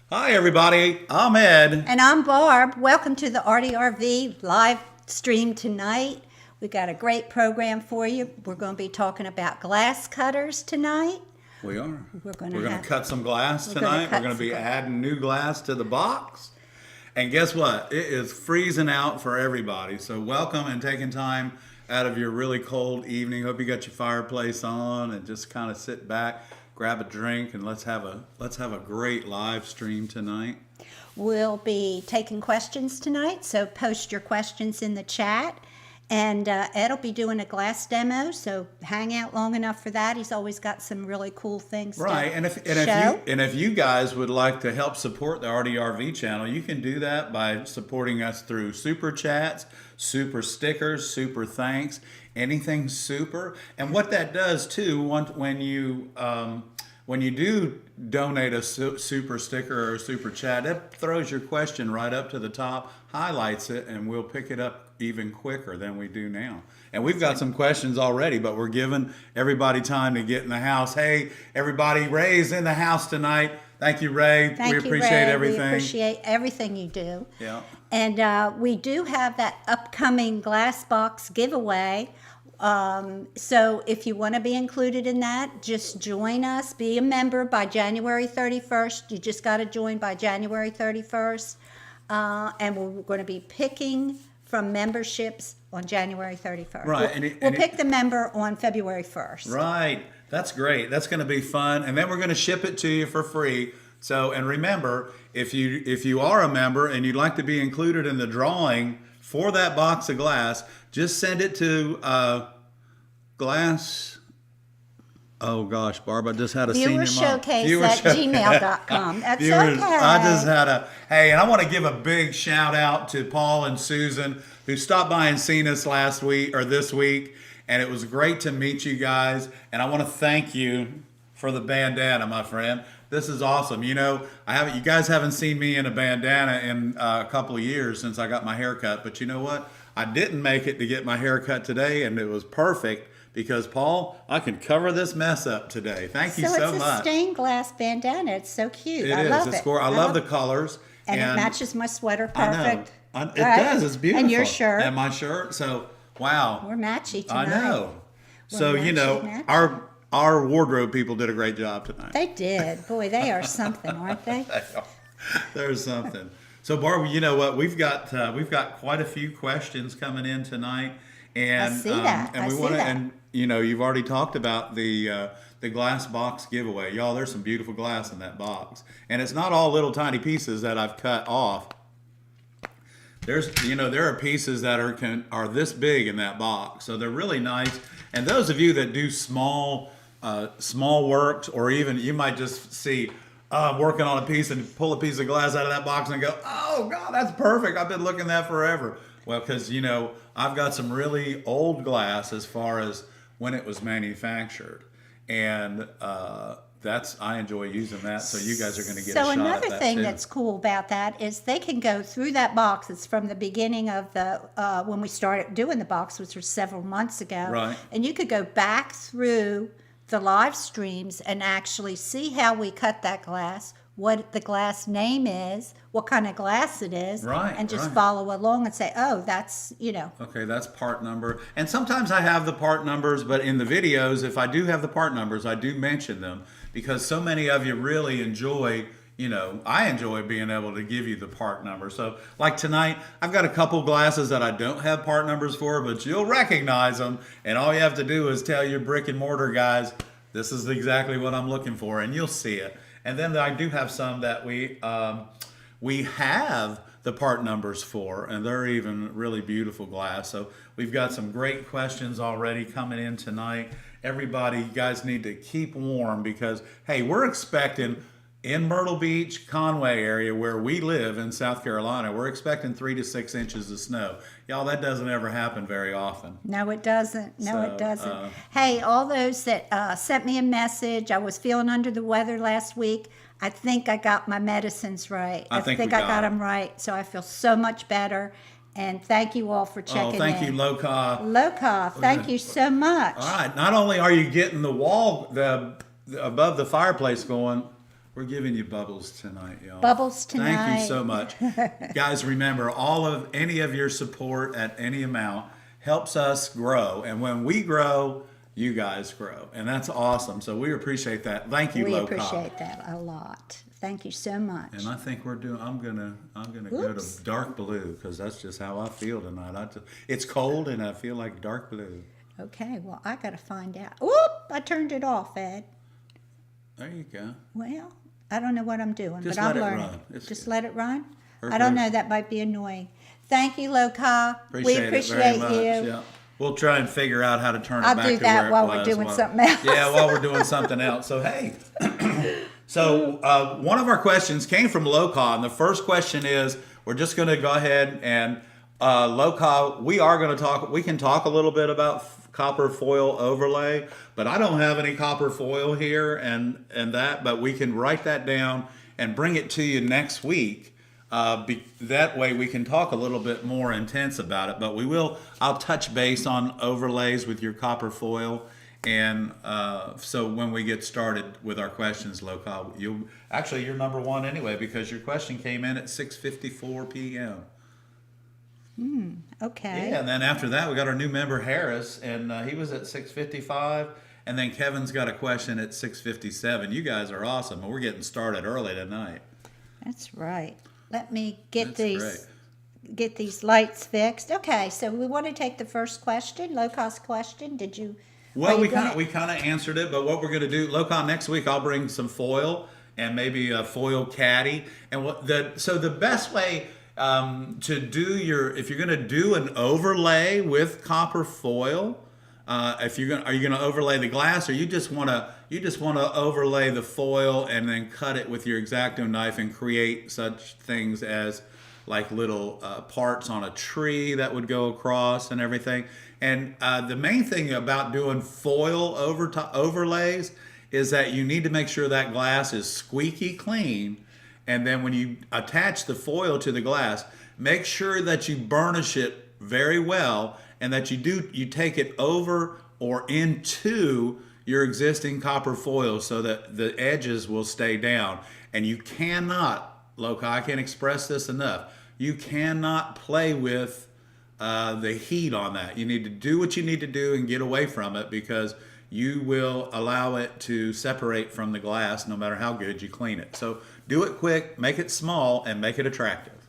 Hi, everybody. I'm Ed. And I'm Barb. Welcome to the Artyrv live stream tonight. We got a great program for you. We're going to be talking about glass cutters tonight. We are. We're going to cut some glass tonight. We're going to be adding new glass to the box. And guess what? It is freezing out for everybody. So welcome and taking time out of your really cold evening. Hope you got your fireplace on and just kind of sit back, grab a drink, and let's have a great live stream tonight. We'll be taking questions tonight, so post your questions in the chat. And Ed will be doing a glass demo, so hang out long enough for that. He's always got some really cool things right. to show. If you guys would like to help support the Artyrv channel, you can do that by supporting us through super chats, super stickers, super thanks, anything super. And what that does too, when you do donate a super sticker or a super chat, it throws your question right up to the top, highlights it, and we'll pick it up even quicker than we do now. And we've got some questions already, but we're giving everybody time to get in the house. Hey, everybody, Ray's in the house tonight. Thank you, Ray. We appreciate everything. We appreciate everything you do. Yeah. And we do have that upcoming glass box giveaway. So if you want to be included in that, just join us, be a member by January 31st. You just got to join by January 31st. And we're going to be picking from memberships on January 31st. Right. We'll pick the member on February 1st. Right. That's great. That's going to be fun. And then we're going to ship it to you for free. So, and remember, if you are a member and you'd like to be included in the drawing for that box of glass, just send it to glass. Oh gosh, Barb, I just had a senior mom. Viewershowcase@gmail.com. That's Viewers, okay. I just had and I want to give a big shout out to Paul and Susan who stopped by and seen us this week, and it was great to meet you guys. And I want to thank you for the bandana, my friend. This is awesome. You know, you guys haven't seen me in a bandana in a couple of years since I got my hair cut, but you know what? I didn't make it to get my hair cut today, and it was perfect. Because, Paul, I can cover this mess up today. Thank you so much. So it's a stained glass bandana. It's so cute. I love it. I love the colors. And it matches my sweater perfect. I know. It does. It's beautiful. And your shirt. And my shirt. So, wow. We're matchy tonight. I know. So, our wardrobe people did a great job tonight. They did. Boy, they are something, aren't they? There's something. So, Barb, you know what? We've got quite a few questions coming in tonight. And, I see that. And you've already talked about the glass box giveaway. Y'all, there's some beautiful glass in that box. And it's not all little tiny pieces that I've cut off. There are pieces that are this big in that box. So they're really nice. And those of you that do small works, or even you might just see working on a piece and pull a piece of glass out of that box and go, oh God, that's perfect. I've been looking at that forever. Well, because, I've got some really old glass as far as when it was manufactured. And I enjoy using that, so you guys are going to get a shot at that. So another thing that's cool about that is they can go through that box. It's from the beginning of when we started doing the box, which was several months ago. Right. And you could go back through the live streams and actually see how we cut that glass, what the glass name is, what kind of glass it is, and just follow along and say, oh, that's, Okay, that's part number. And sometimes I have the part numbers, but in the videos, if I do have the part numbers, I do mention them because so many of you really enjoy, I enjoy being able to give you the part number. So like tonight, I've got a couple glasses that I don't have part numbers for, but you'll recognize them. And all you have to do is tell your brick and mortar guys, this is exactly what I'm looking for, and you'll see it. And then I do have some that we have the part numbers for, and they're even really beautiful glass. So we've got some great questions already coming in tonight. Everybody, you guys need to keep warm because, hey, we're expecting in Myrtle Beach, Conway area where we live in South Carolina, we're expecting 3 to 6 inches of snow. Y'all, that doesn't ever happen very often. No, it doesn't. It doesn't. Hey, all those that sent me a message, I was feeling under the weather last week. I think I got my medicines right. I think I got them right. So I feel so much better. And thank you all for checking in. Thank you, Low Cost. Low Cost, thank you so much. All right. Not only are you getting the wall above the fireplace going, We're giving you bubbles tonight, y'all. Bubbles tonight. Thank you so much. Guys, remember, any of your support at any amount helps us grow. And when we grow, you guys grow. And that's awesome. So we appreciate that. Thank you, We Low appreciate that a lot. Thank you so much. And I think I'm gonna go to dark blue because that's just how I feel tonight. It's cold and I feel like dark blue. Okay, well, I got to find out. Whoop! I turned it off, Ed. There you go. Well, I don't know what I'm doing, Just but I'm let it learning. run. It's Just good. let it run? Or I don't blue. know. That might be annoying. Thank you, Loka. We Appreciate it appreciate very you. much. Yeah. We'll try and figure out how to turn it I'll back do to that where it while was. we're doing something else. Yeah, while we're doing something else. So, hey. So, one of our questions came from Loka, and the first question is, we're just going to go ahead and, Loka, we can talk a little bit about copper foil overlay, but I don't have any copper foil here and that, but we can write that down and bring it to you next week. That way we can talk a little bit more intense about it, but I'll touch base on overlays with your copper foil. And so when we get started with our questions, Loka, you're number one anyway, because your question came in at 6:54 p.m. Okay. Yeah, and then after that, we got our new member, Harris, and he was at 6:55. And then Kevin's got a question at 6:57. You guys are awesome. We're getting started early tonight. That's right. Let me get That's these lights fixed. Okay, so we want to take the first question, Loka's question. Did you? Well, we kind of answered it, but what we're going to do, Loka, next week I'll bring some foil and maybe a foil caddy. And so the best way to do if you're going to do an overlay with copper foil, are you going to overlay the glass, or you just want to overlay the foil and then cut it with your X-Acto knife and create such things as like little parts on a tree that would go across and everything. And the main thing about doing foil overlays is that you need to make sure that glass is squeaky clean. And then when you attach the foil to the glass, make sure that you burnish it very well, and that you take it over or into your existing copper foil so that the edges will stay down. And you cannot, Loka, I can't express this enough, you cannot play with the heat on that. You need to do what you need to do and get away from it, because you will allow it to separate from the glass no matter how good you clean it. So do it quick, make it small, and make it attractive.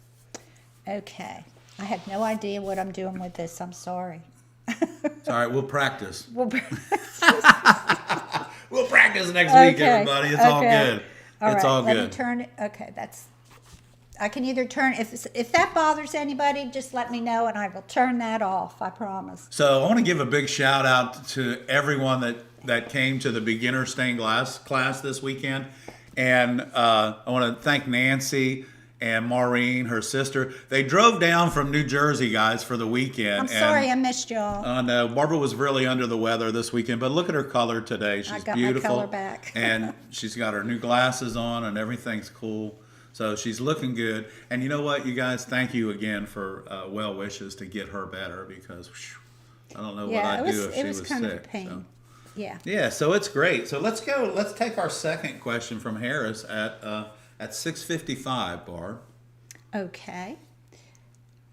Okay. I have no idea what I'm doing with this. I'm sorry. It's all right, we'll practice. Well, We'll practice next week, Okay, everybody. It's all okay. good. It's all Let me good. turn it. Okay, I can either turn, if that bothers anybody, just let me know and I will turn that off. I promise. So I want to give a big shout out to everyone that came to the beginner stained glass class this weekend. And I want to thank Nancy and Maureen, her sister. They drove down from New Jersey, guys, for the weekend. I'm sorry I missed y'all. I know Barbara was really under the weather this weekend, but look at her color today. She's got beautiful. my color back. And she's got her new glasses on, and everything's cool. So she's looking good. And you know what, you guys, thank you again for well wishes to get her better, because I don't know what I'd do if she was kind sick. of a pain. So. Yeah. Yeah, so it's great. So let's go. Let's take our second question from Harris at 6:55, Barb. Okay.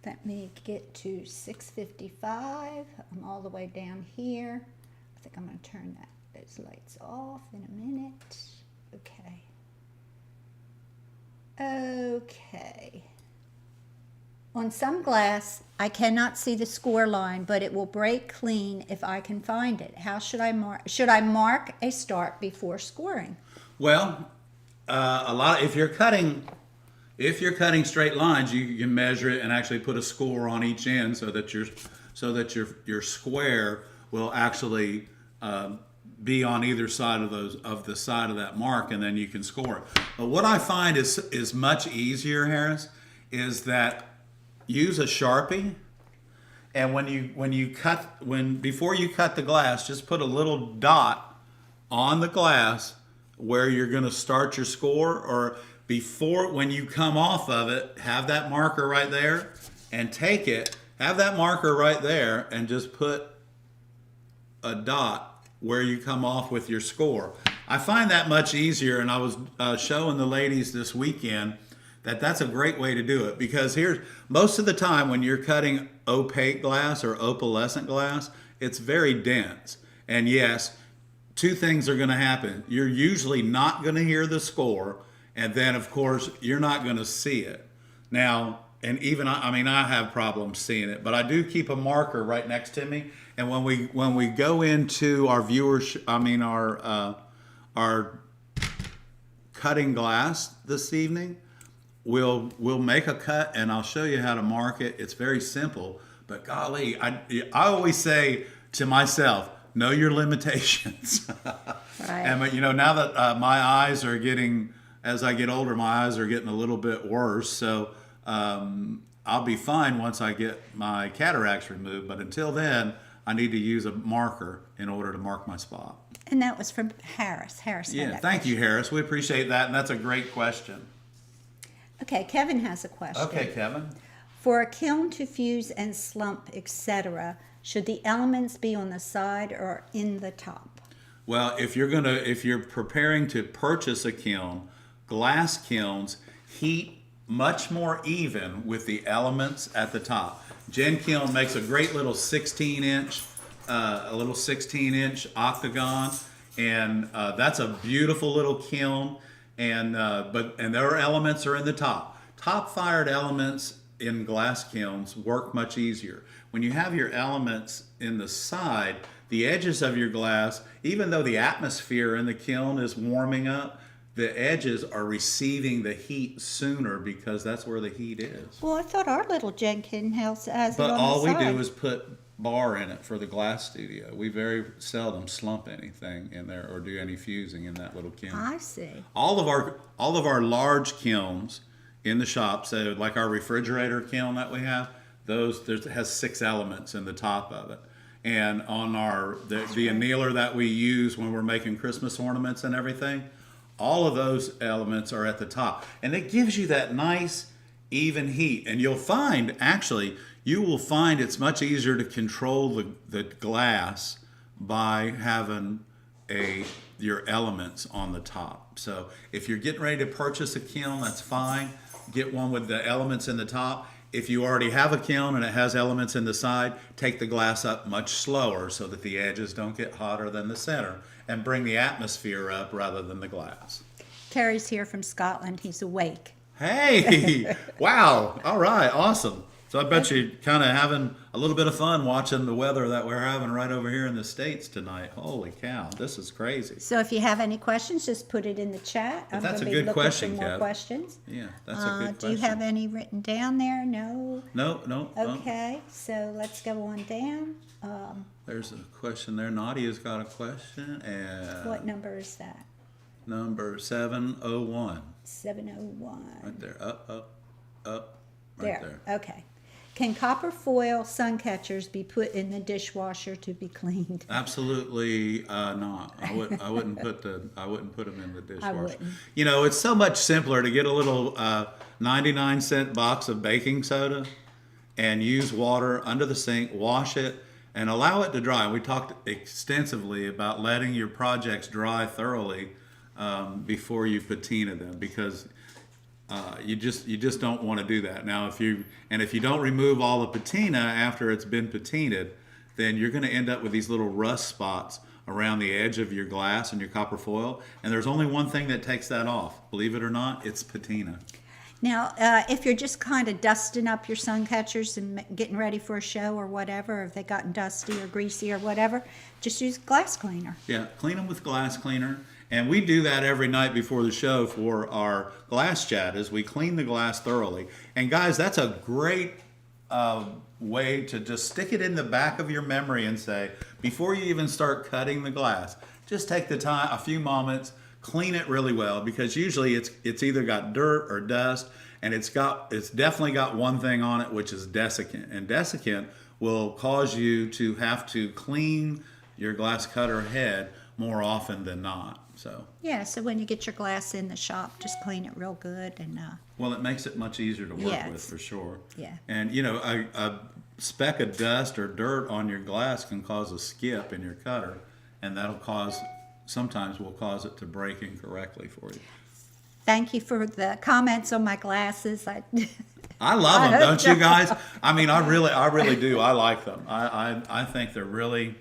Let me get to 6:55. I'm all the way down here. I think I'm going to turn those lights off in a minute. Okay. Okay. On some glass, I cannot see the score line, but it will break clean if I can find it. How should I mark? Should I mark a start before scoring? Well, if you're cutting straight lines, you can measure it and actually put a score on each end so that your square will actually be on either side of the side of that mark, and then you can score it. But what I find is much easier, Harris, is that use a Sharpie, and before you cut the glass, just put a little dot on the glass where you're going to start your score, or when you come off of it, have that marker right there, and have that marker right there, and just put a dot where you come off with your score. I find that much easier, and I was showing the ladies this weekend that that's a great way to do it, because here's most of the time when you're cutting opaque glass or opalescent glass, it's very dense. And yes, two things are going to happen. You're usually not going to hear the score, and then of course you're not going to see it. Now, and even I mean, I have problems seeing it, but I do keep a marker right next to me. And when we go into our viewers, I mean our cutting glass this evening, we'll make a cut, and I'll show you how to mark it. It's very simple, but golly, I always say to myself, know your limitations. Right. And you know, now that my eyes are getting, as I get older, my eyes are getting a little bit worse. So I'll be fine once I get my cataracts removed. But until then, I need to use a marker in order to mark my spot. And that was from Harris. Harris had Yeah, that thank you, question. Harris. We appreciate that, and that's a great question. Okay, Kevin has a question. Okay, Kevin. For a kiln to fuse and slump, etc., should the elements be on the side or in the top? Well, if you're preparing to purchase a kiln, glass kilns heat much more even with the elements at the top. Jen Kiln makes a great little 16-inch octagon, and that's a beautiful little kiln. And their elements are in the top. Top-fired elements in glass kilns work much easier. When you have your elements in the side, the edges of your glass, even though the atmosphere in the kiln is warming up, the edges are receiving the heat sooner because that's where the heat is. Well, I thought our little Jenkins house has But it on all the we side. do is put bar in it for the glass studio. We very seldom slump anything in there or do any fusing in that little kiln. I see. All of our large kilns in the shop, so like our refrigerator kiln that we have, has 6 elements in the top of it. And on the annealer that we use when we're making Christmas ornaments and everything, all of those elements are at the top. And it gives you that nice even heat. And you will find it's much easier to control the glass by having your elements on the top. So if you're getting ready to purchase a kiln, that's fine. Get one with the elements in the top. If you already have a kiln and it has elements in the side, take the glass up much slower so that the edges don't get hotter than the center, and bring the atmosphere up rather than the glass. Terry's here from Scotland. He's awake. Hey, wow. All right, awesome. So I bet you're kind of having a little bit of fun watching the weather that we're having right over here in the States tonight. Holy cow, this is crazy. So if you have any questions, just put it in the chat. I'm That's a gonna be good looking question, for more Kev. questions. Yeah, that's a good question. Do you have any written down there? No? No. Okay, so let's go on down. There's a question there. Nadia's got a question. And What number is that? number 701. 701. Right there. Up. Right there. Okay. Can copper foil sun catchers be put in the dishwasher to be cleaned? Absolutely not. I wouldn't put them in the dishwasher. wouldn't. You know, it's so much simpler to get a little 99-cent box of baking soda and use water under the sink, wash it, and allow it to dry. We talked extensively about letting your projects dry thoroughly before you patina them, because you just don't want to do that. Now, if you don't remove all the patina after it's been patinaed, then you're going to end up with these little rust spots around the edge of your glass and your copper foil. And there's only one thing that takes that off. Believe it or not, it's patina. Now, if you're just kind of dusting up your sun catchers and getting ready for a show or whatever, or if they've gotten dusty or greasy or whatever, just use glass cleaner. Yeah, clean them with glass cleaner. And we do that every night before the show for our glass chat, is we clean the glass thoroughly. And guys, that's a great way to just stick it in the back of your memory and say, before you even start cutting the glass, just take the time, a few moments, clean it really well, because usually it's either got dirt or dust, and it's definitely got one thing on it, which is desiccant. And desiccant will cause you to have to clean your glass cutter head more often than not. So Yeah, so when you get your glass in the shop, just clean it real good and well, it makes it much easier to work Yes. with, for sure. Yeah. And you know, a speck of dust or dirt on your glass can cause a skip in your cutter, and that'll cause sometimes will cause it to break incorrectly for you. Thank you for the comments on my glasses. I love them, don't you guys? I mean, I really do. I like them. I think they're really.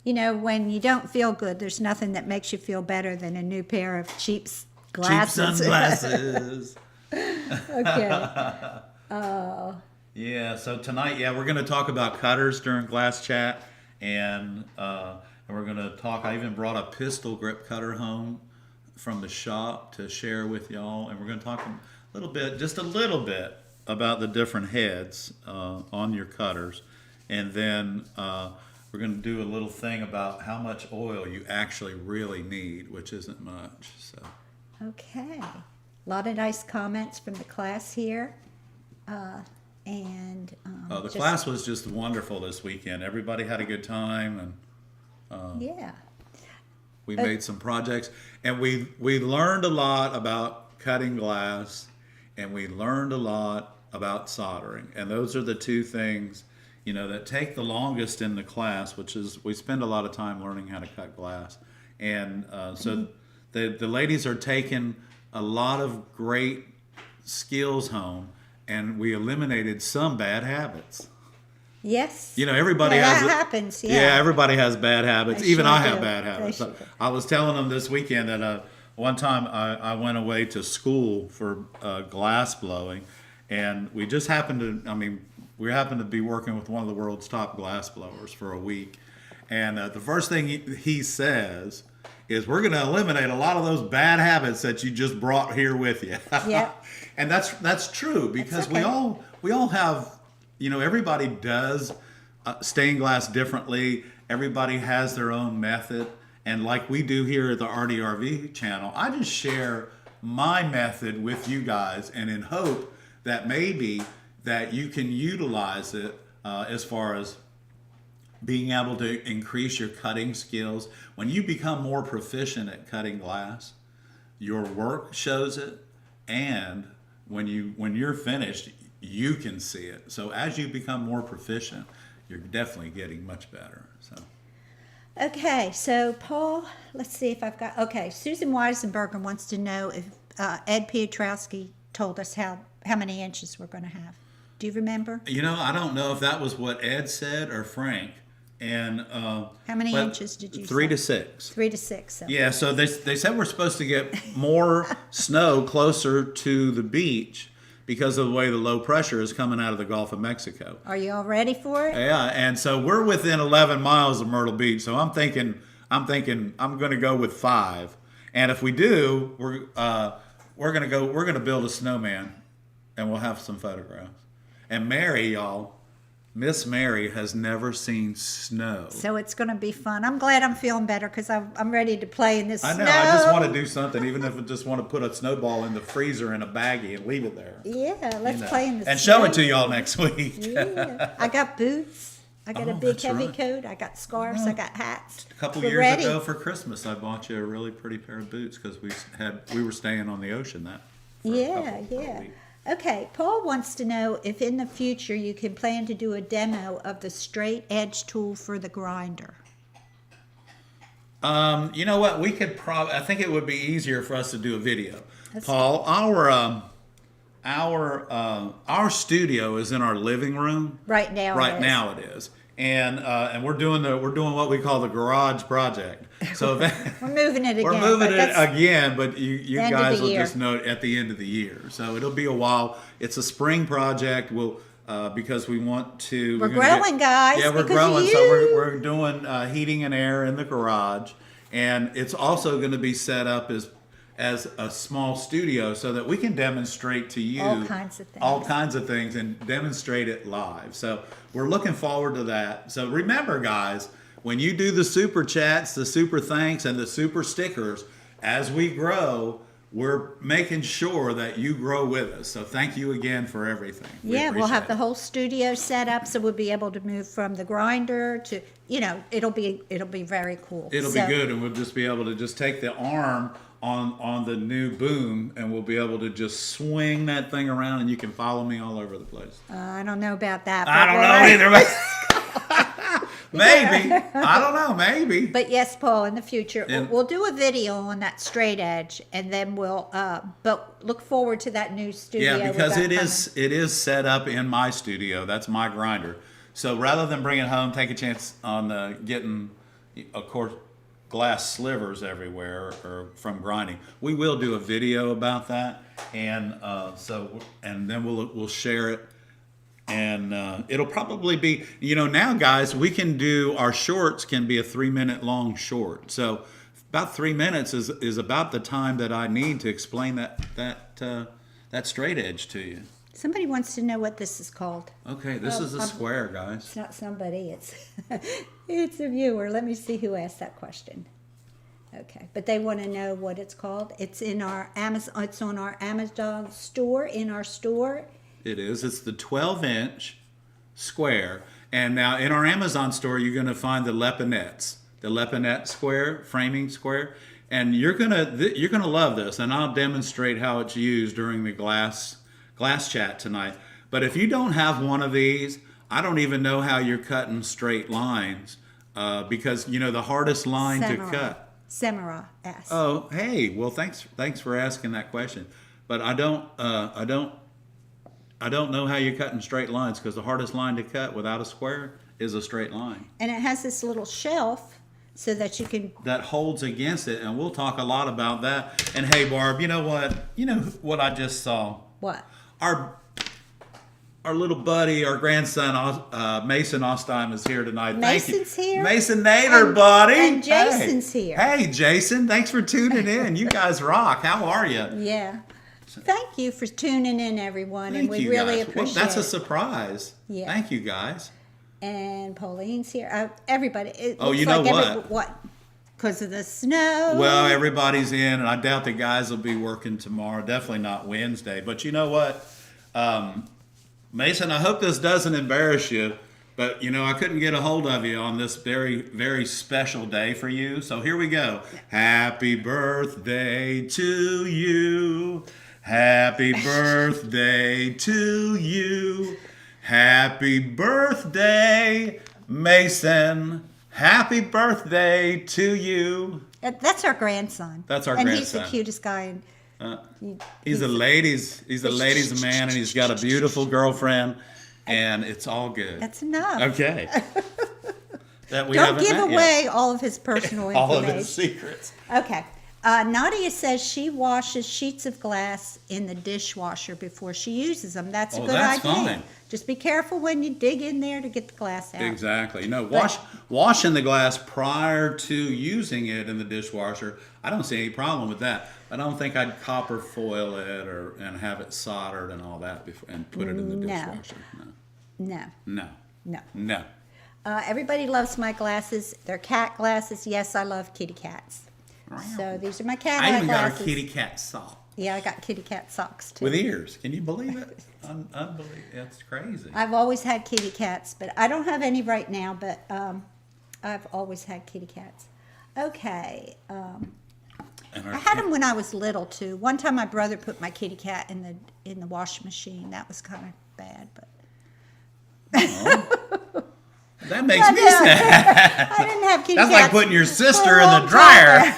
You know, when you don't feel good, there's nothing that makes you feel better than a new pair of cheap glasses. Cheap sunglasses. Okay. Oh. Yeah. So tonight, we're going to talk about cutters during Glass Chat, and we're going to talk. I even brought a pistol grip cutter home from the shop to share with y'all, and we're going to talk just a little bit about the different heads on your cutters, and then we're going to do a little thing about how much oil you actually really need, which isn't much. So. Okay. A lot of nice comments from the class here. The class was just wonderful this weekend. Everybody had a good time, and yeah. We made some projects, and we learned a lot about cutting glass, and we learned a lot about soldering. And those are the two things, that take the longest in the class, which is we spend a lot of time learning how to cut glass. And so the ladies are taking a lot of great skills home, and we eliminated some bad habits. Yes. Everybody that has. happens. Yeah. Yeah, everybody has bad habits. They Even sure I have do. bad habits. They sure do. I was telling them this weekend that one time I went away to school for glass blowing, and we just happened to. We happened to be working with one of the world's top glass blowers for a week, and the first thing he says is, "We're going to eliminate a lot of those bad habits that you just brought here with you." Yep. And that's true, because we all have. Everybody does stained glass differently. Everybody has their own method. And like we do here at the Artyrv channel, I just share my method with you guys, and in hope that maybe that you can utilize it as far as being able to increase your cutting skills. When you become more proficient at cutting glass, your work shows it, and when you're finished, you can see it. So as you become more proficient, you're definitely getting much better. So. Okay, so Paul, let's see if I've got. Okay, Susan Weisenberger wants to know if Ed Piotrowski told us how many inches we're going to have. Do you remember? I don't know if that was what Ed said or Frank. And how many inches did you 3 say? to 6. 3 to 6. Okay. Yeah, so they said we're supposed to get more snow closer to the beach because of the way the low pressure is coming out of the Gulf of Mexico. Are you all ready for it? Yeah, and so we're within 11 miles of Myrtle Beach, so I'm thinking I'm going to go with 5. And if we do, we're going to build a snowman, and we'll have some photographs. And Mary, y'all, Miss Mary has never seen snow. So it's going to be fun. I'm glad I'm feeling better because I'm ready to play in this snow. I know. I just want to do something, even if I just want to put a snowball in the freezer in a baggie and leave it there. Yeah, let's play in the snow. And show it to y'all next week. Yeah. I got boots. I got a big heavy coat. I got scarves. I got hats. A couple We're years ready. ago for Christmas, I bought you a really pretty pair of boots because we were staying on the ocean for a week. Okay, Paul wants to know if in the future you can plan to do a demo of the straight edge tool for the grinder. You know what? We could I think it would be easier for us to do a video. Paul, our studio is in our living room. Right now. Now it is. And we're doing what we call the garage project. So we're moving it again. We're moving it again, but you guys will year. just know at the end of the year. So it'll be a while. It's a spring project. We'll because we want to. We're growing, guys. Yeah, we're growing. So we're doing heating and air in the garage, and it's also going to be set up as a small studio so that we can demonstrate to you all kinds of things and demonstrate it live. So we're looking forward to that. So remember, guys, when you do the super chats, the super thanks, and the super stickers, as we grow, we're making sure that you grow with us. So thank you again for everything. We'll have the whole studio set up, so we'll be able to move from the grinder to, it'll be very cool. It'll be good, and we'll just be able to just take the arm on the new boom, and we'll be able to just swing that thing around, and you can follow me all over the place. I don't know about that. I don't know either. Maybe. I don't know. Maybe. But yes, Paul, in the future, And- we'll do a video on that straight edge, and then we'll, but look forward to that new studio. Yeah, with because that it is set up in my studio. That's my grinder. So rather than bring it home, take a chance on getting, of course, glass slivers everywhere or from grinding. We will do a video about that, and and then we'll share it. And it'll probably be, now guys, we can do, our shorts can be a 3-minute long short. So about 3 minutes is about the time that I need to explain that straight edge to you. Somebody wants to know what this is called. Okay, this is a square, guys. It's not somebody, it's a viewer. Let me see who asked that question. Okay, but they want to know what it's called. It's in our Amazon, it's on our Amazon store, in our store. It is. It's the 12-inch square. And now in our Amazon store, you're going to find the Lepinette square, framing square. And you're gonna love this. And I'll demonstrate how it's used during the glass chat tonight. But if you don't have one of these, I don't even know how you're cutting straight lines because, the hardest line to cut. Samara asked. Oh, hey. Well, thanks for asking that question. But I don't know how you're cutting straight lines because the hardest line to cut without a square is a straight line. And it has this little shelf so that you can... That holds against it, and we'll talk a lot about that. And hey, Barb, you know what? You know what I just saw? What? Our little buddy, our grandson, Mason Ostheim is here tonight. Mason's Thank you. here. Mason Nader, buddy. And Jason's here. Hey, Jason, thanks for tuning in. You guys rock. How are you? Yeah. Thank you for tuning in, everyone, and we really appreciate it. That's a surprise. Yeah. Thank you, guys. And Pauline's here. Everybody. You know what? What? Because of the snow. Well, everybody's in, and I doubt the guys will be working tomorrow. Definitely not Wednesday. But you know what? Mason, I hope this doesn't embarrass you, but, I couldn't get a hold of you on this very, very special day for you. So here we go. Happy birthday to you. Happy birthday to you. Happy birthday, Mason. Happy birthday to you. That's our grandson. That's our and grandson. And he's the cutest guy. He's a ladies man, and he's got a beautiful girlfriend, and it's all good. That's enough. Okay. That we Don't haven't give met away yet. all of his personal information. All of his secrets. Okay. Nadia says she washes sheets of glass in the dishwasher before she uses them. That's a good that's idea. fine. Just be careful when you dig in there to get the glass out. Exactly. Washing the glass prior to using it in the dishwasher, I don't see any problem with that. I don't think I'd copper foil it and have it soldered and all that before and put it in the dishwasher. No. Everybody loves my glasses. They're cat glasses. Yes, I love kitty cats. So these are my cat I even glasses. got our kitty cat sock. Yeah, I got kitty cat socks too. With ears. Can you believe it? Unbelievable. That's crazy. I've always had kitty cats, but I don't have any right now, but I've always had kitty cats. Okay. I had them when I was little too. One time my brother put my kitty cat in the washing machine. That was kind of bad, but that makes me sad. I didn't have kitty That's cats. like putting your sister in the dryer.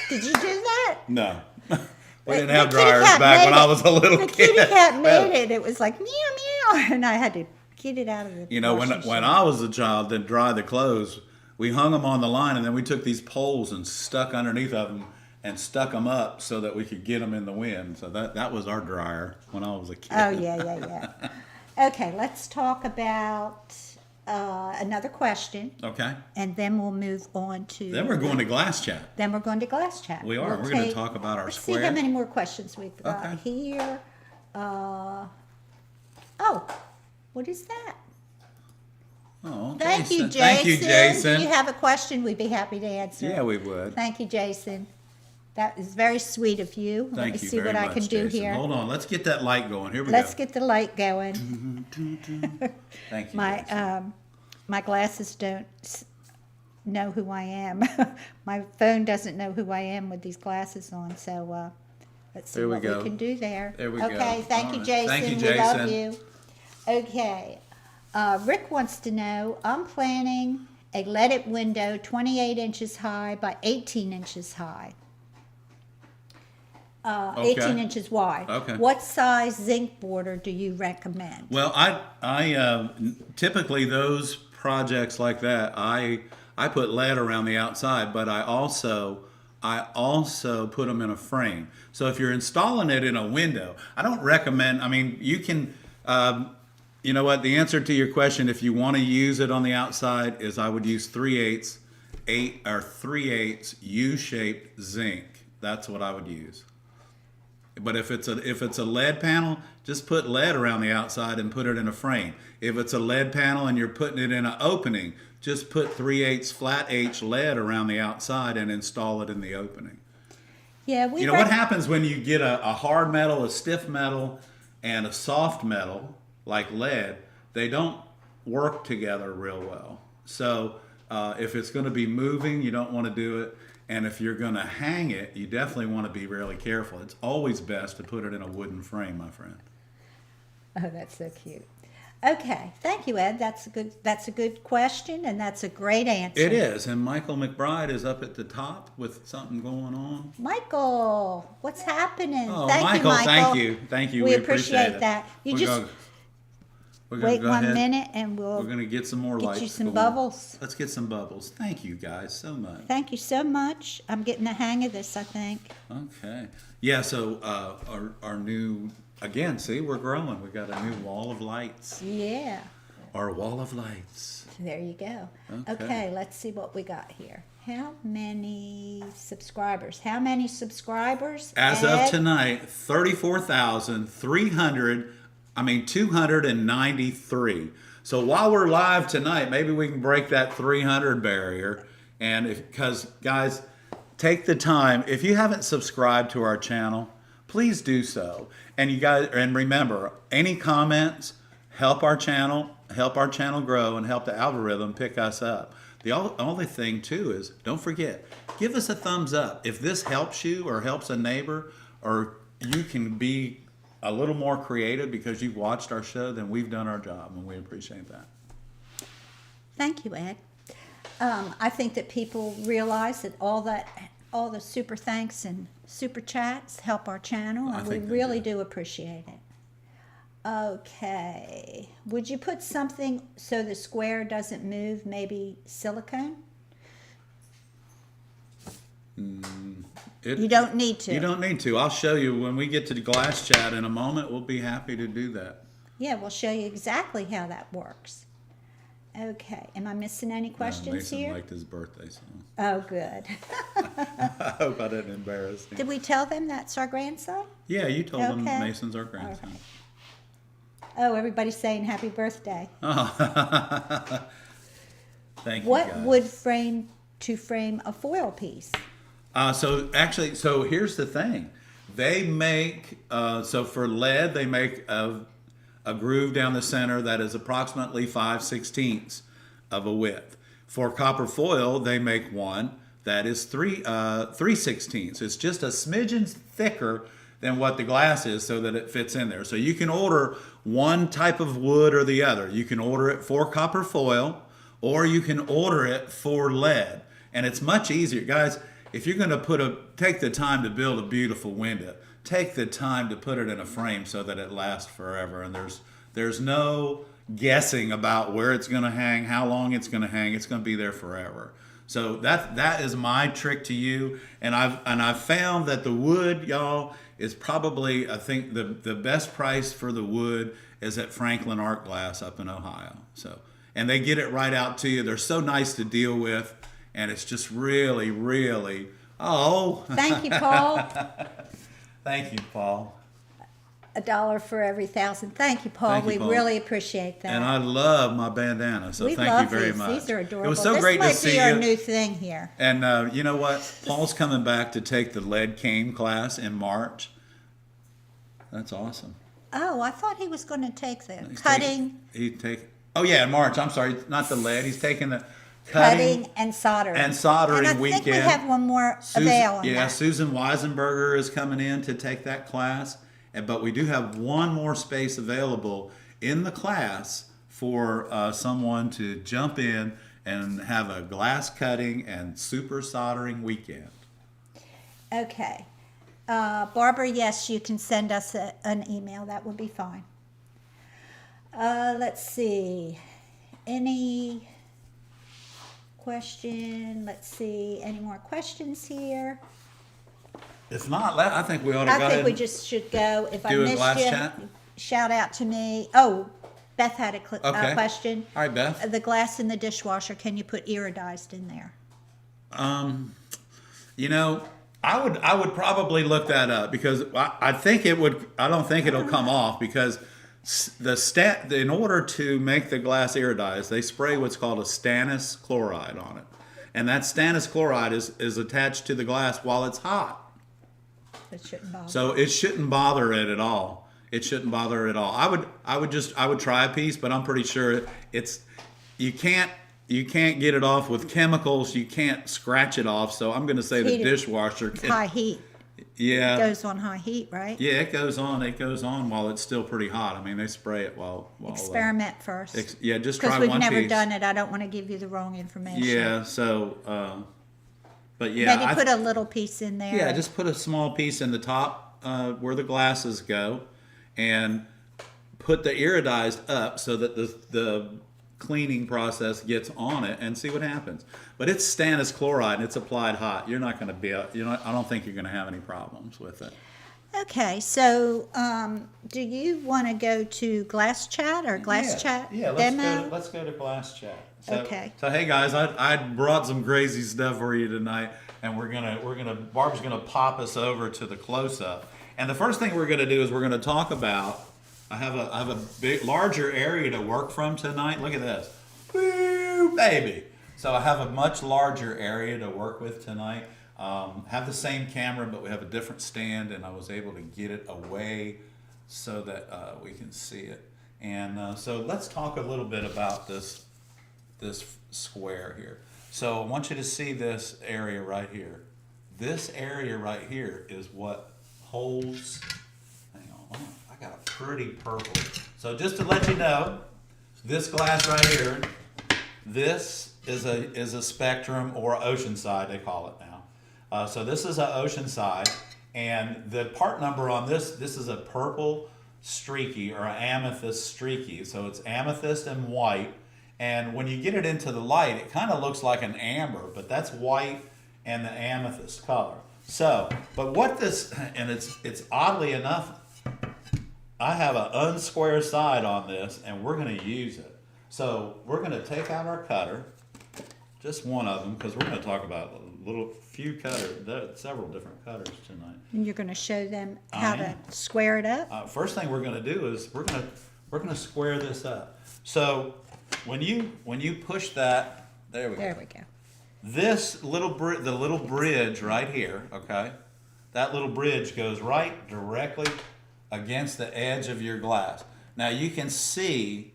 Did you do that? No. We didn't The have kitty dryers cat back when made I it. was a little The kid. kitty cat made it. It was like meow meow, and I had to get it out of the. When washing I was a child to dry the clothes, we hung them on the line, and then we took these poles and stuck underneath of them and stuck them up so that we could get them in the wind. So that was our dryer when I was a kid. Oh yeah. Okay, let's talk about another question. Okay. And then we'll move on to. Then we're going to glass chat. Then we're going to glass chat. We are. We're going to talk about our let's square. see how many more questions we've got Okay. here. What is that? Oh, Thank you, Jason. Thank you, Jason. If you have a question, we'd be happy to answer. Yeah, we would. Thank you, Jason. That is very sweet of you. Let Thank me you see very what much, I can do Jason. here. Hold on. Let's get that light going. Here we Let's go. get the light going. Thank you, My Jason. my glasses don't know who I am. My phone doesn't know who I am with these glasses on. So let's see There we what go. we can do there. There we go. Okay, thank All you, right. Jason. Thank you, We love Jason. you. Okay, Rick wants to know. I'm planning a leaded window 28 inches high by 18 inches high. 18 inches wide. Okay. What size zinc border do you recommend? Well, I typically those projects like that, I put lead around the outside, but I also put them in a frame. So if you're installing it in a window, I don't recommend. I mean, you can. You know what? The answer to your question, if you want to use it on the outside, is I would use 3/8 U-shaped zinc. That's what I would use. But if it's a lead panel, just put lead around the outside and put it in a frame. If it's a lead panel and you're putting it in an opening, just put 3/8 flat H lead around the outside and install it in the opening. Yeah, You know what happens when you get a hard metal, a stiff metal, and a soft metal like lead? They don't work together real well. So if it's going to be moving, you don't want to do it. And if you're going to hang it, you definitely want to be really careful. It's always best to put it in a wooden frame, my friend. Oh, that's so cute. Okay, thank you, Ed. That's a good question, and that's a great answer. It is. And Michael McBride is up at the top with something going on. Michael, what's happening? Oh, Thank you, Michael. Thank you. We appreciate it. that. You We're just gonna- we're gonna wait go 1 ahead. minute, and We're going to get some more get lights. you some going. bubbles. Let's get some bubbles. Thank you guys so much. Thank you so much. I'm getting the hang of this, I think. Okay. Yeah, so our new, again, see, we're growing. We got a new wall of lights. Yeah. Our wall of lights. There you go. Okay. Okay, let's see what we got here. How many subscribers? How many subscribers? As Ed? of tonight, 293. So while we're live tonight, maybe we can break that 300 barrier. And because guys, take the time. If you haven't subscribed to our channel, please do so. And you guys, and remember, any comments help our channel grow and help the algorithm pick us up. The only thing too is, don't forget, give us a thumbs up. If this helps you or helps a neighbor, or you can be a little more creative because you've watched our show, then we've done our job, and we appreciate that. Thank you, Ed. I think that people realize that all the super thanks and super chats help our channel, I and we think they really do. do appreciate it. Okay. Would you put something so the square doesn't move, maybe silicone? You don't need to. You don't need to. I'll show you when we get to the glass chat in a moment. We'll be happy to do that. Yeah, we'll show you exactly how that works. Okay. Am I missing any questions Mason here? liked his birthday song. Oh, good. I hope I didn't embarrass him. Did we tell them that's our grandson? Yeah, you told them Okay. Mason's our grandson. Okay. Oh, everybody's saying happy birthday. Oh. Thank you, What guys. wood frame to frame a foil piece? So here's the thing. They make, so for lead, they make a groove down the center that is approximately 5/16 of a width. For copper foil, they make one that is 3/16. It's just a smidgen thicker than what the glass is so that it fits in there. So you can order one type of wood or the other. You can order it for copper foil, or you can order it for lead. And it's much easier. Guys, if you're going to take the time to build a beautiful window, take the time to put it in a frame so that it lasts forever. And there's no guessing about where it's going to hang, how long it's going to hang. It's going to be there forever. So that is my trick to you. And I've found that the wood, y'all, is probably, I think the best price for the wood is at Franklin Art Glass up in Ohio. So, and they get it right out to you. They're so nice to deal with, and it's just really, really, Thank you, Paul. Thank you, Paul. $1 for every 1,000. Thank you, Paul. Thank you, We Paul. really appreciate that. And I love my bandana, so we thank love you very these. much. These are adorable. It was so this great might to see be our you. new thing here. And you know what? Paul's coming back to take the lead cane class in March. That's awesome. Oh, I thought he was going to take the He's cutting, Oh yeah, in March. I'm sorry, not the lead. He's taking the cutting and soldering. and soldering and I weekend. think we have one more avail on that. Susan Weisenberger is coming in to take that class, but we do have one more space available in the class for someone to jump in and have a glass cutting and super soldering weekend. Okay. Barbara, yes, you can send us an email. That would be fine. Let's see. Any question? Let's see. Any more questions here? If not, I think we ought to go I ahead think we and just should go. If I do a missed glass you, chat. shout out to me. Oh, Beth had a Okay. question. All right, Beth. The glass in the dishwasher, can you put iridized in there? You know, I would probably look that up because I think it would. I don't think it'll come off because in order to make the glass iridized, they spray what's called a stannous chloride on it, and that stannous chloride is attached to the glass while it's hot. It shouldn't bother. So it shouldn't bother it at all. It shouldn't bother it at all. I would try a piece, but I'm pretty sure you can't get it off with chemicals. You can't scratch it off. So I'm going to say the dishwasher It's high heat. Yeah. It goes on high heat, right? Yeah, it goes on. It goes on while it's still pretty hot. I mean, they spray it while Experiment first. just try one piece. Because we've never done it. I don't want to give you the wrong information. Yeah. So, but yeah, maybe put a little piece in there. Yeah, just put a small piece in the top where the glasses go, and put the iridized up so that the cleaning process gets on it, and see what happens. But it's stannous chloride and it's applied hot. You're not going to be, I don't think you're going to have any problems with it. Okay, so do you want to go to Glass Chat or Glass Chat demo? Let's go to Glass Chat. Okay. So hey guys, I brought some crazy stuff for you tonight, and Barb's gonna pop us over to the close up. And the first thing we're gonna do is we're gonna talk about. I have a larger area to work from tonight. Look at this, woo, baby. So I have a much larger area to work with tonight. Have the same camera, but we have a different stand, and I was able to get it away so that we can see it. And so let's talk a little bit about this square here. So I want you to see this area right here. This area right here is what holds. Hang on, I got a pretty purple. So just to let you know, this glass right here, this is a spectrum, or Oceanside they call it now. So this is an Oceanside, and the part number on this is a purple streaky or an amethyst streaky. So it's amethyst and white. And when you get it into the light, it kind of looks like an amber, but that's white and the amethyst color. So, but what this, and it's oddly enough, I have an unsquare side on this, and we're going to use it. So we're going to take out our cutter, just one of them, because we're going to talk about several different cutters tonight. And you're going to show them how to square it up? First thing we're going to do is we're going to square this up. So when you push that, there we go. This the little bridge right here, okay? That little bridge goes right directly against the edge of your glass. Now you can see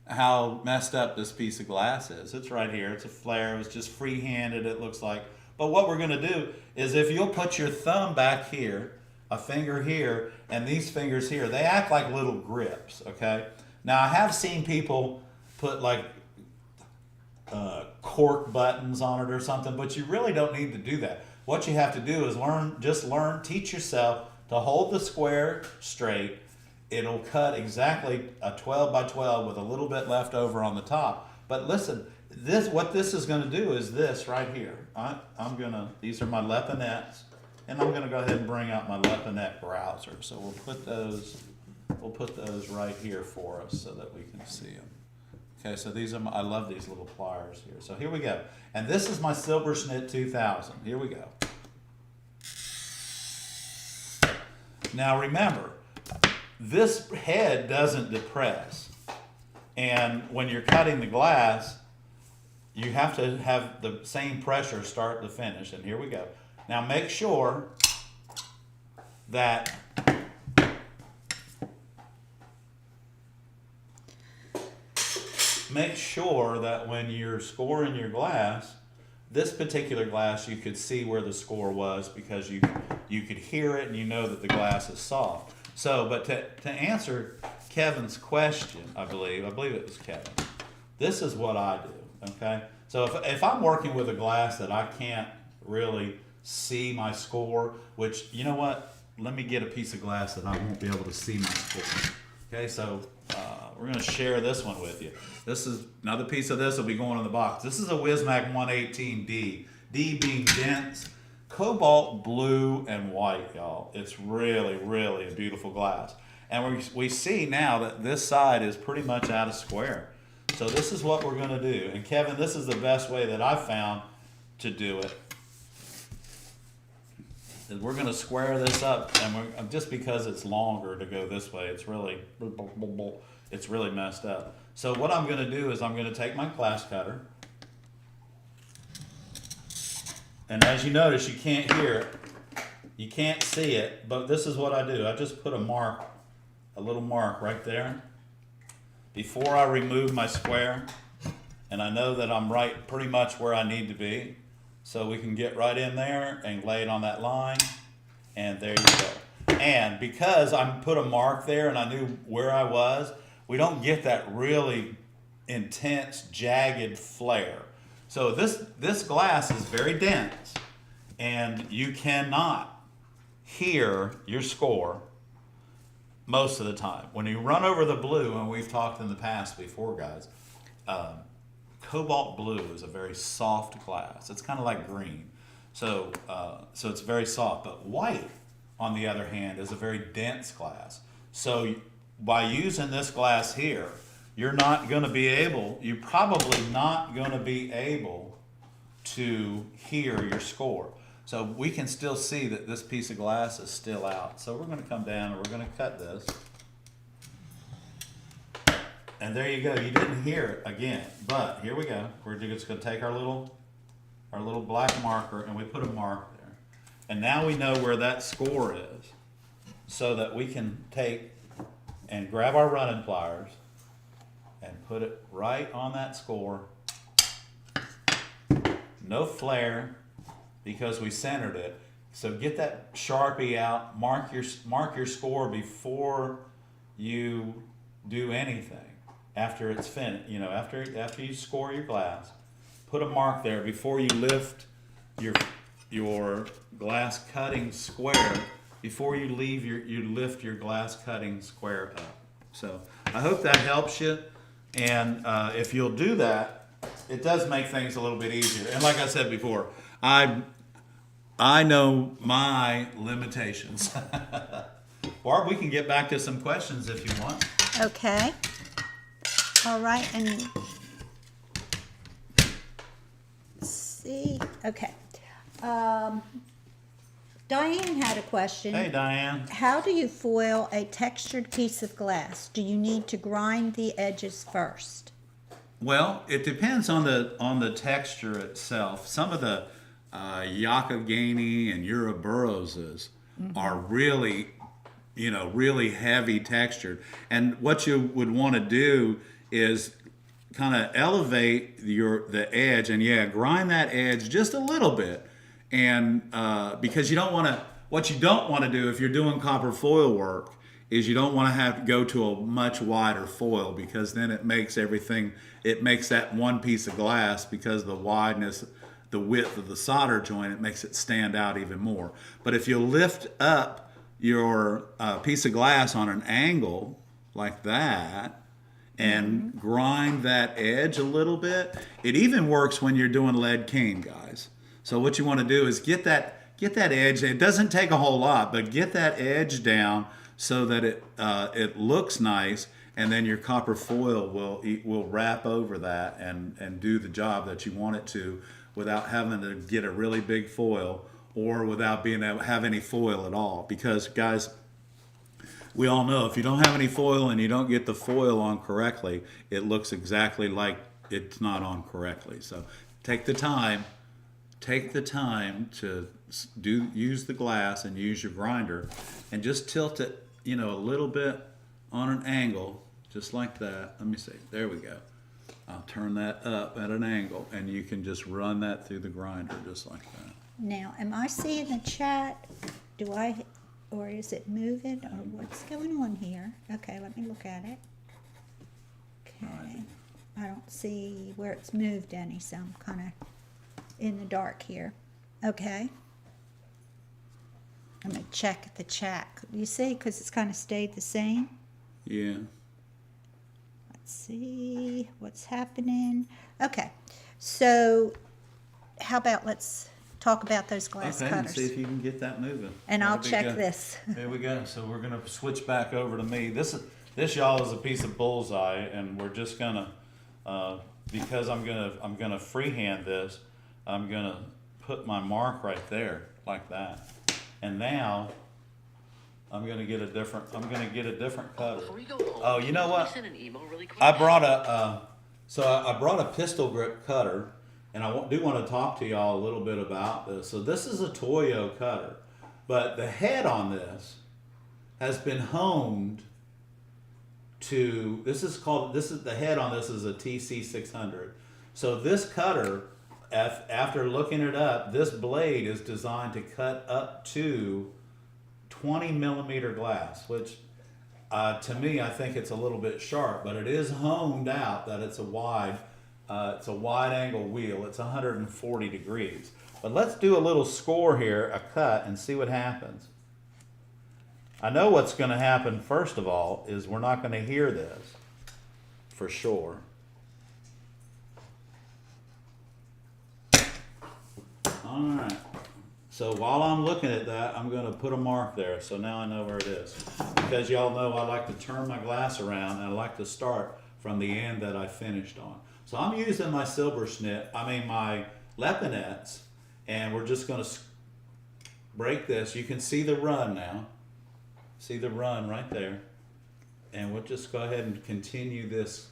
how messed up this piece of glass is. It's right here. It's a flare. It was just free-handed, it looks like. But what we're going to do is, if you'll put your thumb back here, a finger here, and these fingers here, they act like little grips, okay? Now I have seen people put like cork buttons on it or something, but you really don't need to do that. What you have to do is teach yourself to hold the square straight. It'll cut exactly a 12 by 12 with a little bit left over on the top. But listen, what this is going to do is this right here. These are my Leponettes, and I'm going to go ahead and bring out my Leponette browser. So we'll put those right here for us so that we can see them. Okay, so I love these little pliers here. So here we go. And this is my Silversnit 2000. Here we go. Now remember, this head doesn't depress. And when you're cutting the glass, you have to have the same pressure start to finish. And here we go. Now make sure that when you're scoring your glass, this particular glass, you could see where the score was because you could hear it and you know that the glass is soft. So, but to answer Kevin's question, I believe it was Kevin, this is what I do. okay? So if I'm working with a glass that I can't really see my score, which, you know what? Let me get a piece of glass that I won't be able to see my score. Okay, so we're going to share this one with you. This is another piece of this will be going in the box. This is a Wismac 118D. D being dense, cobalt blue and white, y'all. It's really, really a beautiful glass. And we see now that this side is pretty much out of square. So this is what we're going to do. And Kevin, this is the best way that I've found to do it. Is we're going to square this up, and just because it's longer to go this way, it's really messed up. So what I'm going to do is I'm going to take my glass cutter, and as you notice, you can't hear it, you can't see it, but this is what I do. I just put a little mark right there before I remove my square, and I know that I'm right pretty much where I need to be. So we can get right in there and lay it on that line, and there you go. And because I put a mark there and I knew where I was, we don't get that really intense, jagged flare. So this glass is very dense, and you cannot hear your score most of the time. When you run over the blue, and we've talked in the past before, guys, cobalt blue is a very soft glass. It's kind of like green. So it's very soft. But white, on the other hand, is a very dense glass. So by using this glass here, you're probably not going to be able to hear your score. So we can still see that this piece of glass is still out. So we're going to come down and we're going to cut this. And there you go. You didn't hear it again, but here we go. We're just going to take our little black marker, and we put a mark there. And now we know where that score is, so that we can take and grab our running pliers and put it right on that score. No flare, because we centered it. So get that Sharpie out. Mark your score before you do anything. After it's finished, after you score your glass, put a mark there before you lift your glass cutting square. Before you lift your glass cutting square up. So I hope that helps you. And if you'll do that, it does make things a little bit easier. And like I said before, I know my limitations. Barb, we can get back to some questions if you want. Okay. All right, and let's see. Okay. Diane had a question. Hey, Diane. How do you foil a textured piece of glass? Do you need to grind the edges first? Well, it depends on the texture itself. Some of the Yakagani and Uroboroses are really, really heavy textured. And what you would want to do is kind of elevate the edge, and grind that edge just a little bit. And because what you don't want to do if you're doing copper foil work is you don't want to have to go to a much wider foil, because then it makes that one piece of glass, because the width of the solder joint, it makes it stand out even more. But if you lift up your piece of glass on an angle like that, and grind that edge a little bit. It even works when you're doing lead cane, guys. So what you want to do is get that edge. It doesn't take a whole lot, but get that edge down so that it looks nice, and then your copper foil will wrap over that and do the job that you want it to, without having to get a really big foil, or without being able to have any foil at all. Because, guys, we all know if you don't have any foil and you don't get the foil on correctly, it looks exactly like it's not on correctly. So take the time to use the glass and use your grinder, and just tilt it, a little bit on an angle, just like that. Let me see. There we go. I'll turn that up at an angle, and you can just run that through the grinder just like that. Now, am I seeing the chat? Or is it moving, or what's going on here? Okay, let me look at it. Okay. I don't see where it's moved any, so I'm kind of in the dark here. Okay. I'm going to check the chat. You see, because it's kind of stayed the same. Yeah. Let's see what's happening. Okay. So how about let's talk about those glass Okay, cutters. and see if you can get that moving. And I'll That'd be check good. this. There we go. So we're gonna switch back over to me. This y'all is a piece of bullseye, and we're just gonna because I'm gonna freehand this. I'm gonna put my mark right there like that, and now I'm gonna get a different cutter. Oh, you know what? I brought I brought a pistol grip cutter. And I do want to talk to y'all a little bit about this. So this is a Toyo cutter, but the head on this has been honed to, the head on this is a TC600. So this cutter, after looking it up, this blade is designed to cut up to 20 millimeter glass, which to me, I think it's a little bit sharp, but it is honed out that it's a wide angle wheel. It's 140 degrees. But let's do a little score here, a cut, and see what happens. I know what's going to happen first of all is we're not going to hear this for sure. All right. So while I'm looking at that, I'm going to put a mark there. So now I know where it is. Because y'all know I like to turn my glass around and I like to start from the end that I finished on. So I'm using my my Lepinets, and we're just going to break this. You can see the run now. See the run right there. And we'll just go ahead and continue this.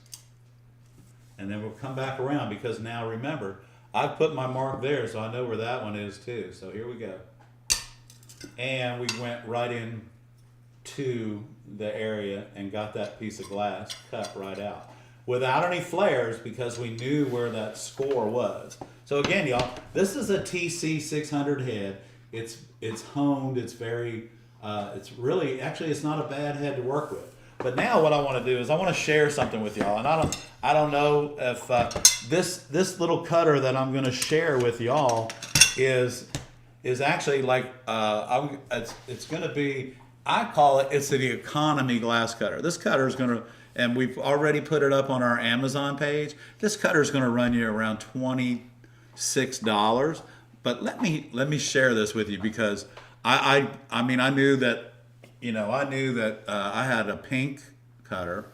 And then we'll come back around because now remember, I've put my mark there, so I know where that one is too. So here we go. And we went right in to the area and got that piece of glass cut right out. Without any flares because we knew where that score was. So again, y'all, this is a TC600 head. It's honed. It's very. It's really actually it's not a bad head to work with. But now what I want to do is I want to share something with y'all, and I don't know if this little cutter that I'm going to share with y'all is actually like it's going to be. I call it's the economy glass cutter. This cutter is going to, and we've already put it up on our Amazon page. This cutter is going to run you around $26. But let me share this with you because I knew that I had a pink cutter,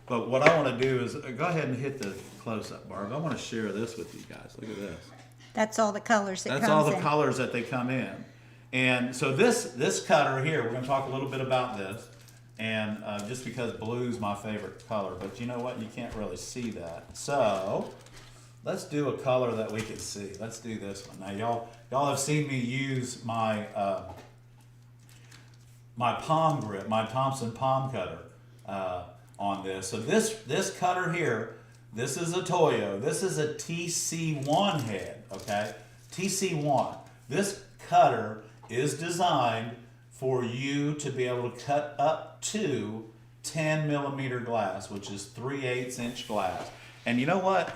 but what I want to do is go ahead and hit the close up, Barb. I want to share this with you guys. Look at this. That's all the colors That's all the colors that they come in. And so this cutter here, we're going to talk a little bit about this, and just because blue's my favorite color, but you know what? You can't really see that. So let's do a color that we can see. Let's do this one. Now y'all have seen me use my my palm grip, my Thompson palm cutter on this. So this cutter here, this is a Toyo. This is a TC1 head, okay? TC1. This cutter is designed for you to be able to cut up to 10 millimeter glass, which is 3/8 inch glass. And you know what?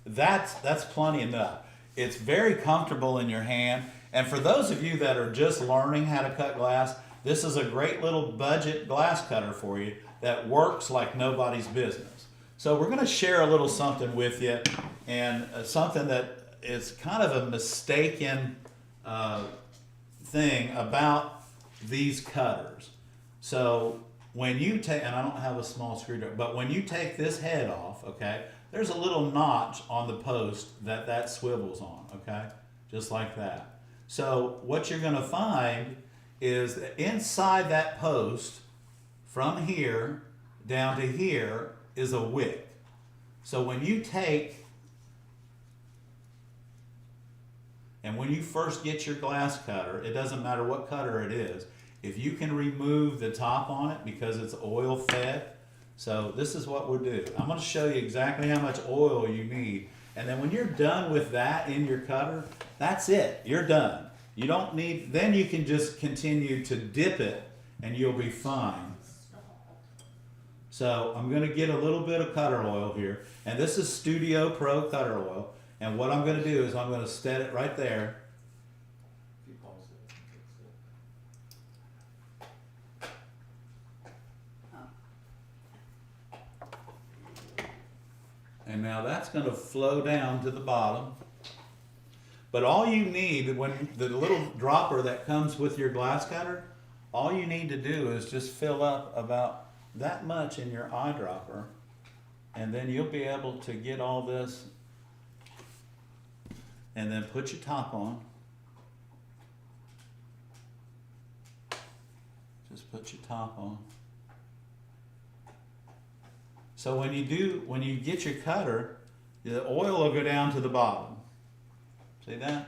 That's plenty enough. It's very comfortable in your hand. And for those of you that are just learning how to cut glass, this is a great little budget glass cutter for you that works like nobody's business. So we're going to share a little something with you, and something that is kind of a mistaken thing about these cutters. So when you take, and I don't have a small screwdriver, but when you take this head off, okay, there's a little notch on the post that swivels on, okay, just like that. So what you're going to find is that inside that post, from here down to here, is a wick. So when you take, and when you first get your glass cutter, it doesn't matter what cutter it is, if you can remove the top on it because it's oil fed. So this is what we'll do. I'm going to show you exactly how much oil you need. And then when you're done with that in your cutter, that's it. You're done. You don't need, then you can just continue to dip it and you'll be fine. So I'm going to get a little bit of cutter oil here. And this is Studio Pro cutter oil. And what I'm going to do is I'm going to set it right there. And now that's going to flow down to the bottom. But all you need, when the little dropper that comes with your glass cutter, all you need to do is just fill up about that much in your eyedropper, and then you'll be able to get all this, and then put your top on. Just put your top on. So when you get your cutter, the oil will go down to the bottom. See that?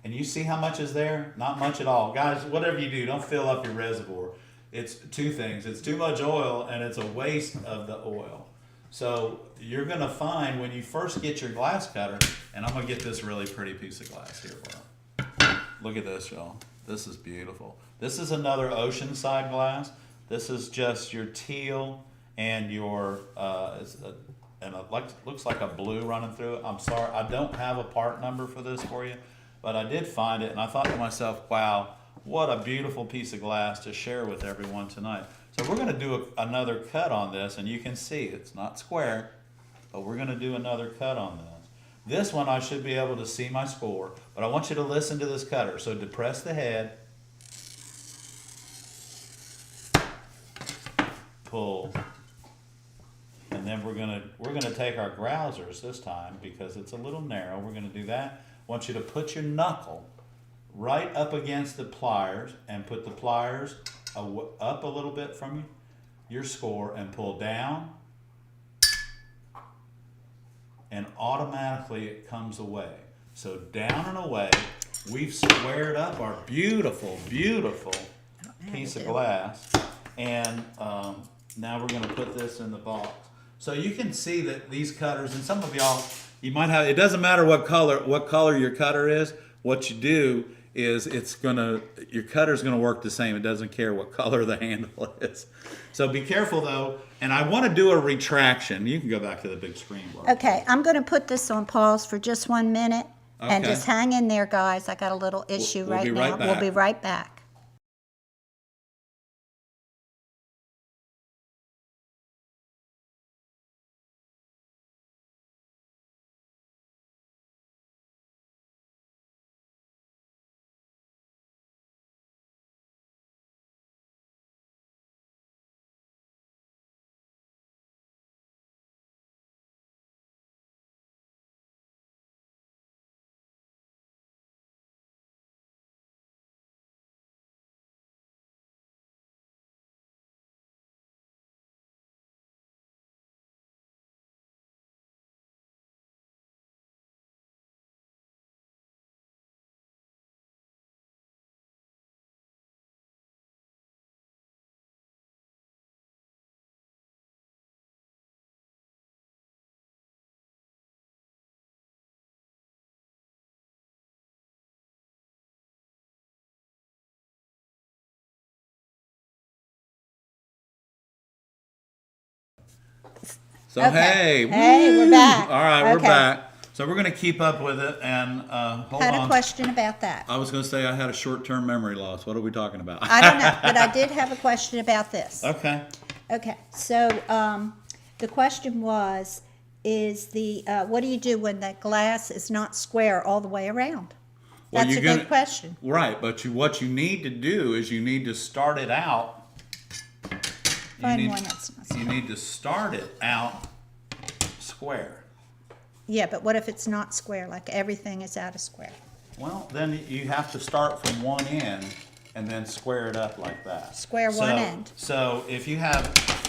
And you see how much is there? Not much at all. Guys, whatever you do, don't fill up your reservoir. It's two things. It's too much oil and it's a waste of the oil. So you're going to find when you first get your glass cutter, and I'm going to get this really pretty piece of glass here, Barb. Look at this, y'all. This is beautiful. This is another oceanside glass. This is just your teal and your, looks like a blue running through it. I'm sorry, I don't have a part number for this for you, but I did find it, and I thought to myself, wow, what a beautiful piece of glass to share with everyone tonight. So we're going to do another cut on this, and you can see it's not square, but we're going to do another cut on this. This one I should be able to see my score, but I want you to listen to this cutter. So depress the head, pull, and then we're gonna take our grousers this time because it's a little narrow. We're gonna do that. I want you to put your knuckle right up against the pliers and put the pliers up a little bit from your score and pull down, and automatically it comes away. So down and away, we've squared up our beautiful, beautiful piece of glass, and now we're going to put this in the box. So you can see that these cutters, and some of y'all, you might have, it doesn't matter what color your cutter is. What you do is your cutter's gonna work the same. It doesn't care what color the handle is. So be careful though, and I want to do a retraction. You can go back to the big screen, Barb. Okay, I'm going to put this on pause for just 1 minute, and Okay. just hang in there, guys. I got a little issue We'll be now. right back. We'll be right back. So Okay. hey, Hey, we're woo! back. All right, we're Okay. back. So we're gonna keep up with it, and hold Had a on. question about that. I was gonna say I had a short-term memory loss. What are we talking about? I don't know, but I did have a question about this. Okay. Okay, so the question was, what do you do when the glass is not square all the way around? Well, That's a good question. Right, but what you need to do is you need to start it out. Find one that's not You square. need to start it out square. Yeah, but what if it's not square, like everything is out of square? Well, then you have to start from one end and then square it up like that. Square one end. So if you have,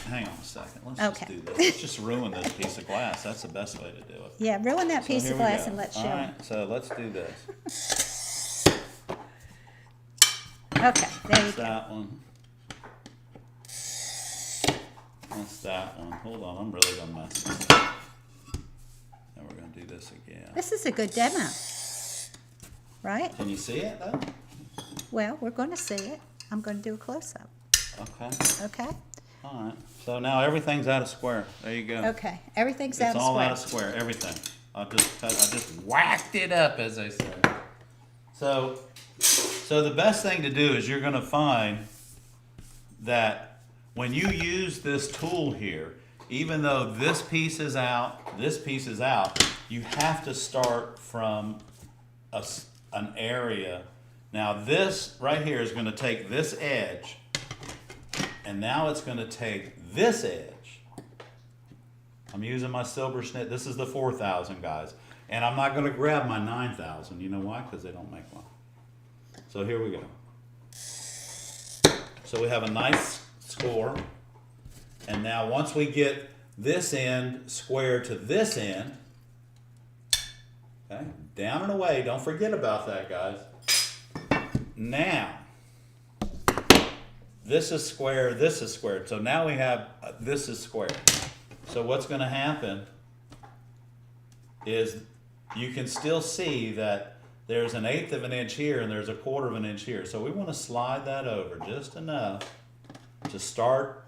hang on a second, let's Okay. just do this. Let's just ruin this piece of glass. That's the best way to do it. Yeah, ruin that piece Here of we glass go. and let's show All them. right, so let's do this. Okay, there you That's go. that one. That's that one. Hold on, I'm really gonna mess this up. And we're gonna do this again. This is a good demo, right? Can you see it though? Well, we're going to see it. I'm going to do a close-up, Okay. okay? All right. So now everything's out of square. There you go. Okay, everything's It's out of all square. out of square. Everything. I just whacked it up, as they say. So the best thing to do is you're going to find that when you use this tool here, even though this piece is out, you have to start from an area. Now this right here is going to take this edge, and now it's going to take this edge. I'm using my silver snip. This is the 4,000, guys. And I'm not going to grab my 9,000. You know why? Because they don't make one. So here we go. So we have a nice score. And now once we get this end square to this end, okay, down and away. Don't forget about that, guys. Now, this is square, this is squared. So now we have, this is square. So what's going to happen is you can still see that there's an 1/8 of an inch here and there's a 1/4 of an inch here. So we want to slide that over just enough to start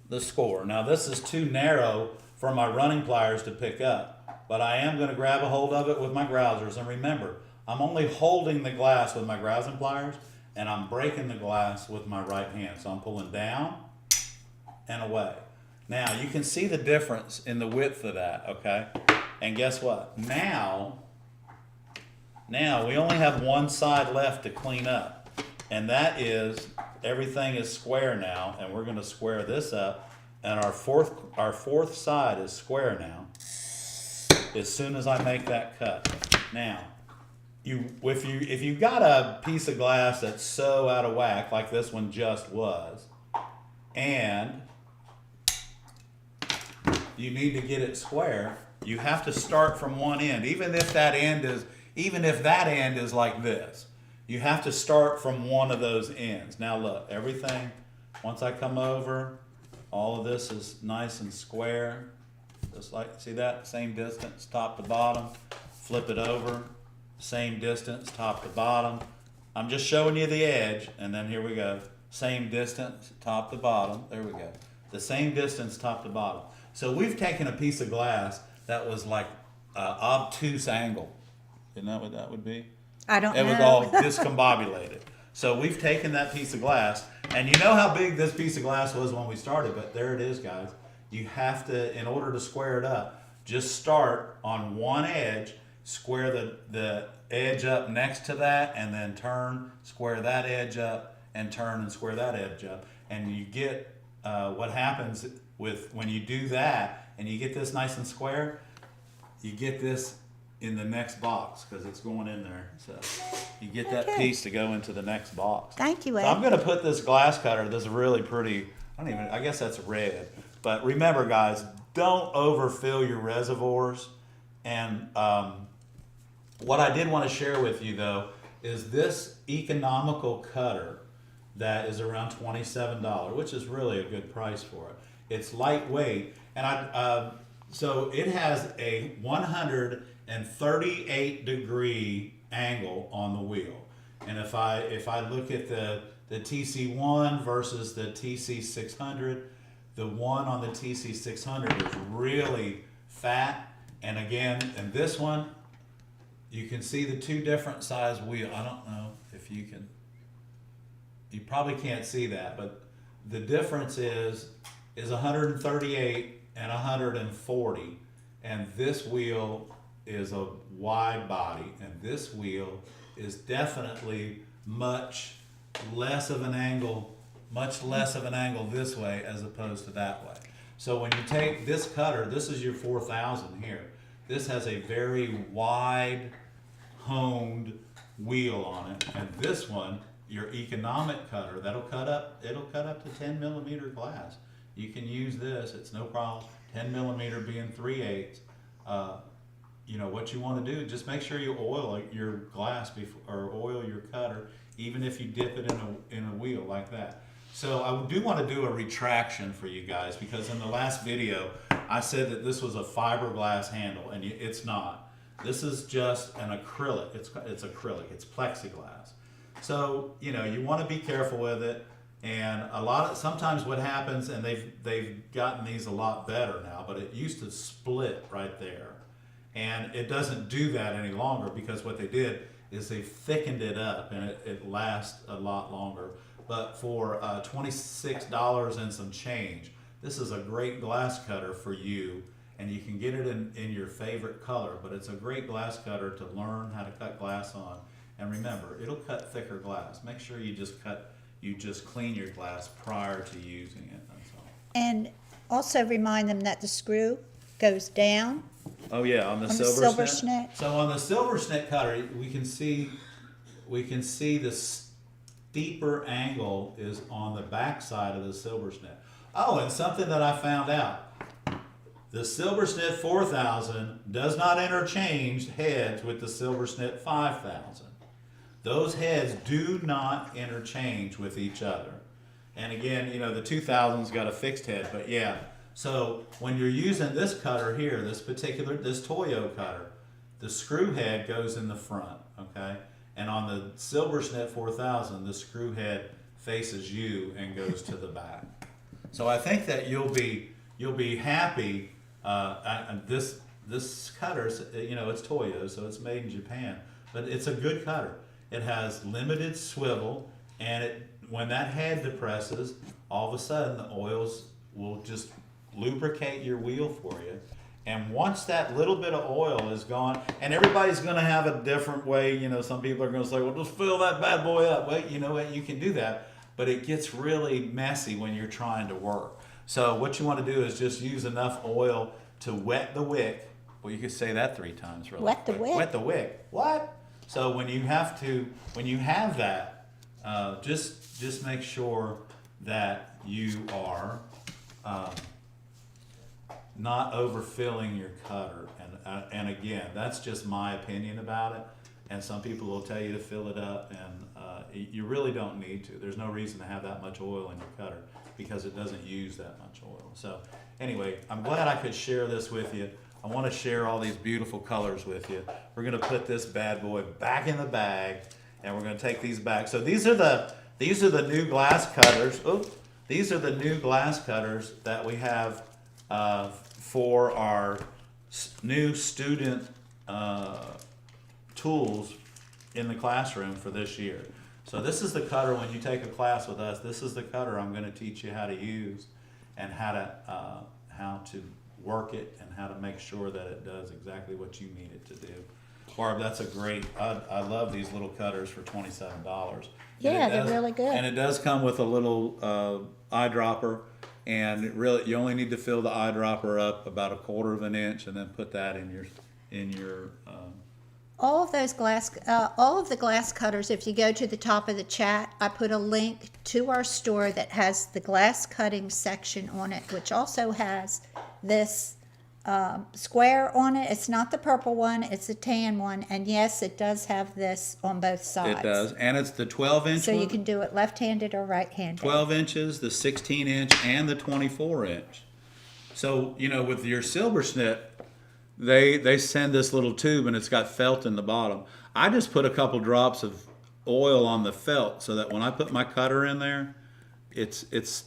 the score. Now this is too narrow for my running pliers to pick up, but I am going to grab a hold of it with my grousers. And remember, I'm only holding the glass with my grousing pliers, and I'm breaking the glass with my right hand. So I'm pulling down and away. Now you can see the difference in the width of that, okay? And guess what? Now we only have one side left to clean up, and that is everything is square now, and we're going to square this up, and our fourth side is square now as soon as I make that cut. Now, if you got a piece of glass that's so out of whack like this one just was, and you need to get it square, you have to start from one end, even if that end is like this. You have to start from one of those ends. Now look, everything, once I come over, all of this is nice and square. Just like, see that? Same distance, top to bottom. Flip it over, same distance, top to bottom. I'm just showing you the edge, and then here we go. Same distance, top to bottom. There we go. The same distance, top to bottom. So we've taken a piece of glass that was like obtuse angle. Isn't that what that would be? I don't know. It was all discombobulated. So we've taken that piece of glass, and you know how big this piece of glass was when we started, but there it is, guys. You have to, in order to square it up, just start on one edge, square the edge up next to that, and then turn, square that edge up, and turn and square that edge up. And you get what happens with when you do that, and you get this nice and square, you get this in the next box because it's going in there. So you get that piece to go into the next box. Thank you, Ed. So I'm going to put this glass cutter, this really pretty, I guess that's red. But remember, guys, don't overfill your reservoirs. And what I did want to share with you, though, is this economical cutter that is around $27, which is really a good price for it. It's lightweight, and so it has a 138 degree angle on the wheel. And if I look at the TC1 versus the TC600, the one on the TC600 is really fat. And again, in this one, you can see the two different size wheel. I don't know if you can, you probably can't see that, but the difference is 138 and 140. And this wheel is a wide body, and this wheel is definitely much less of an angle this way as opposed to that way. So when you take this cutter, this is your 4,000 here. This has a very wide, honed wheel on it, and this one, your economic cutter, it'll cut up to 10 millimeter glass. You can use this, it's no problem. 10 millimeter being 3/8. You know what you want to do, just make sure you oil your glass or oil your cutter, even if you dip it in a wheel like that. So I do want to do a retraction for you guys, because in the last video I said that this was a fiberglass handle, and it's not. This is just an acrylic. It's acrylic. It's plexiglass. So, you know, you want to be careful with it. And sometimes what happens, and they've gotten these a lot better now, but it used to split right there. And it doesn't do that any longer, because what they did is they thickened it up, and it lasts a lot longer. But for $26 and some change, this is a great glass cutter for you, and you can get it in your favorite color, but it's a great glass cutter to learn how to cut glass on. And remember, it'll cut thicker glass. Make sure you just clean your glass prior to using it, that's all. And also remind them that the screw goes down. Oh yeah, on the silver snit. So on the silver snit cutter, we can see the steeper angle is on the back side of the silver snit. Oh, and something that I found out. The Silver Snit 4000 does not interchange heads with the Silver Snit 5000. Those heads do not interchange with each other. And again, you know, the 2000's got a fixed head, but yeah. So when you're using this cutter here, this Toyo cutter, the screw head goes in the front, okay? And on the Silver Snit 4000, the screw head faces you and goes to the back. So I think that you'll be happy. This cutter, you know, it's Toyo, so it's made in Japan, but it's a good cutter. It has limited swivel, and when that head depresses, all of a sudden the oils will just lubricate your wheel for you. And once that little bit of oil is gone, and everybody's going to have a different way, you know, some people are going to say, well, just fill that bad boy up. Well, you know what, you can do that, but it gets really messy when you're trying to work. So what you want to do is just use enough oil to wet the wick. Well, you could say that 3 times really Wet the quick. wick? Wet the wick. What? So when you have that, just make sure that you are not overfilling your cutter. And again, that's just my opinion about it. And some people will tell you to fill it up, and you really don't need to. There's no reason to have that much oil in your cutter, because it doesn't use that much oil. So anyway, I'm glad I could share this with you. I want to share all these beautiful colors with you. We're going to put this bad boy back in the bag, and we're going to take these back. So these are the new glass cutters. Oops. These are the new glass cutters that we have for our new student tools in the classroom for this year. So this is the cutter when you take a class with us. This is the cutter I'm going to teach you how to use, and how to work it, and how to make sure that it does exactly what you need it to do. Barb, that's a great. I love these little cutters for $27. Yeah, they're really good. And it does come with a little eyedropper, and you only need to fill the eyedropper up about 1/4 inch, and then put that in your. All of the glass cutters, if you go to the top of the chat, I put a link to our store that has the glass cutting section on it, which also has this square on it. It's not the purple one, it's a tan one. And yes, it does have this on both sides. It does, and it's the 12-inch So one. you can do it left-handed or right-handed. 12 inches, the 16-inch, and the 24-inch. So, you know, with your silver snit, they send this little tube, and it's got felt in the bottom. I just put a couple drops of oil on the felt, so that when I put my cutter in there, it's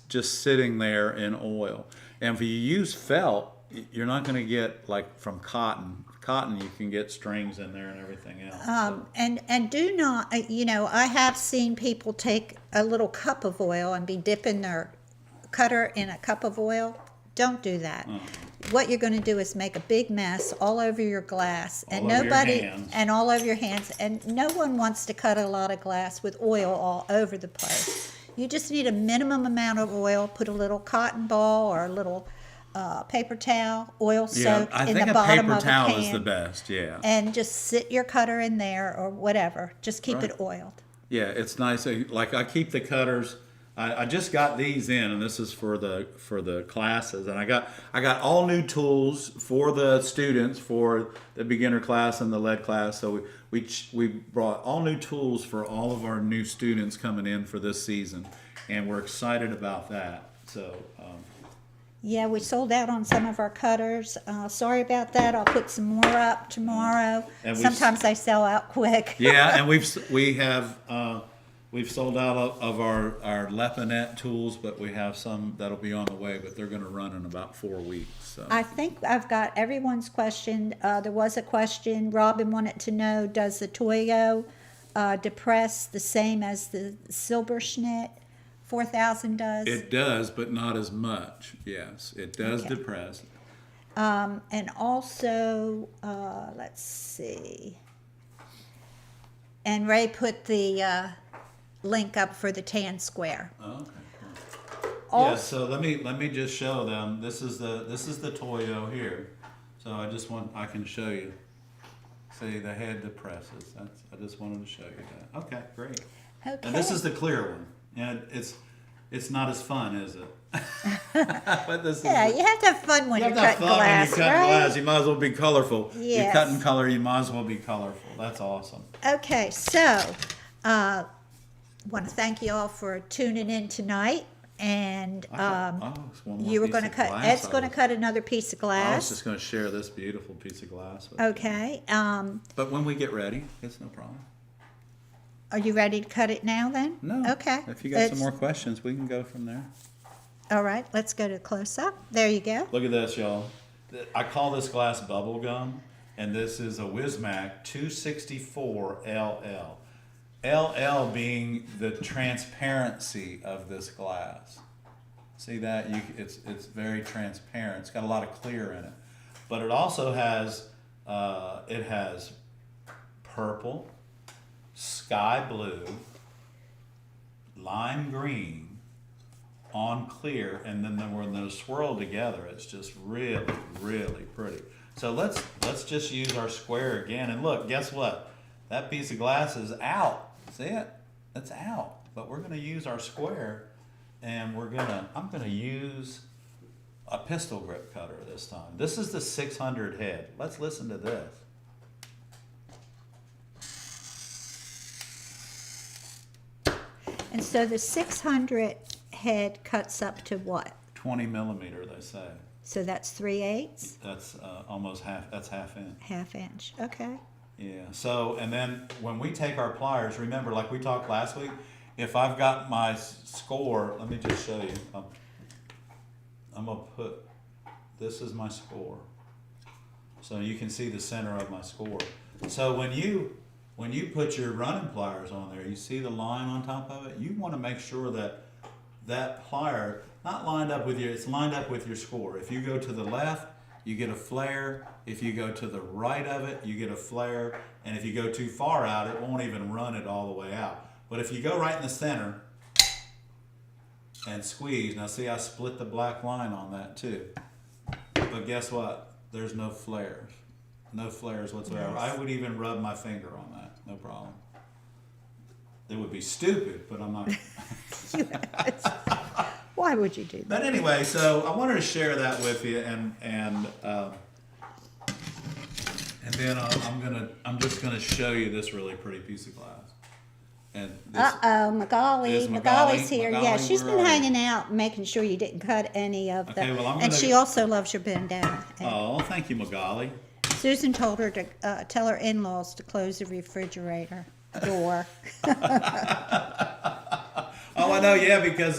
just sitting there in oil. And if you use felt, you're not going to get like from cotton. Cotton, you can get strings in there and everything else. And do not, you know, I have seen people take a little cup of oil and be dipping their cutter in a cup of oil. Don't do that. What you're going to do is make a big mess all over your glass, and all over your hands. And no one wants to cut a lot of glass with oil all over the place. You just need a minimum amount of oil. Put a little cotton ball or a little paper towel, oil soaked in the bottom of a can. I think a paper towel is the best. Yeah. And just sit your cutter in there or whatever. Just keep it oiled. Yeah, it's nice. Like I keep the cutters. I just got these in, and this is for the classes, and I got all new tools for the students for the beginner class and the lead class. So we brought all new tools for all of our new students coming in for this season, and we're excited about that. So. Yeah, we sold out on some of our cutters. Sorry about that. I'll put some more up tomorrow. Sometimes they sell out quick. Yeah, and we have we've sold out of our Lepinet tools, but we have some that'll be on the way, but they're going to run in about 4 weeks. So. I think I've got everyone's question. There was a question. Robin wanted to know, does the Toyo depress the same as the Silberschnitt 4000 does? It does, but not as much. Yes, it does Okay. depress. And also, let's see. And Ray put the link up for the tan square. Oh, okay. Also, Yeah, so let me just show them. This is the Toyo here. So I can show you. See, the head depresses. I just wanted to show you that. Okay, great. Okay. And this is the clear one. And it's not as fun, is it? But this yeah, is you have to have fun when you you're have to have cutting fun glass, when you're cutting right? glass. You might as well be colorful. You're Yes. cutting color, you might as well be colorful. That's awesome. Okay, so want to thank you all for tuning in tonight. And It's one more you were piece going to of cut. glass Ed's I going to was- cut another piece of I was glass. just going to share this beautiful piece of glass with you. Okay. But when we get ready, it's no problem. Are you ready to cut it now? Then. No. Okay. If you got some more questions, we can go from there. All right. Let's go to close up. There you go. Look at this, y'all. I call this glass bubble gum, and this is a Wismac 264 LL. LL being the transparency of this glass. See that? It's very transparent. It's got a lot of clear in it, but it also has purple, sky blue, lime green on clear, and then when those swirl together, it's just really, really pretty. So let's just use our square again, and look, guess what? That piece of glass is out. See it? It's out. But we're going to use our square, and I'm going to use a pistol grip cutter this time. This is the 600 head. Let's listen to this. And so the 600 head cuts up to what? 20 millimeter, they say. So that's 3/8. That's almost half. That's half inch. Half inch. Okay. Yeah. So, and then when we take our pliers, remember, like we talked last week, if I've got my score, let me just show you. I'm gonna put, this is my score, so you can see the center of my score. So when you put your running pliers on there, you see the line on top of it. You want to make sure that that plier not lined up with it's lined up with your score. If you go to the left, you get a flare. If you go to the right of it, you get a flare. And if you go too far out, it won't even run it all the way out. But if you go right in the center and squeeze, now see I split the black line on that too. But guess what? There's no flares. No flares whatsoever. Nice. I would even rub my finger on that. No problem. It would be stupid, but I'm not. Why would you do that? But anyway, so I wanted to share that with you, and then I'm just gonna show you this really pretty piece of glass. And this, Magali. Is Magali's here. Magali, Yeah, she's where been are you? hanging out, making sure you didn't cut any of Okay, them. well, I'm And gonna- she also loves your bandana. And oh, thank you, Magali. Susan told her to tell her in-laws to close the refrigerator door. Oh, I know, yeah, because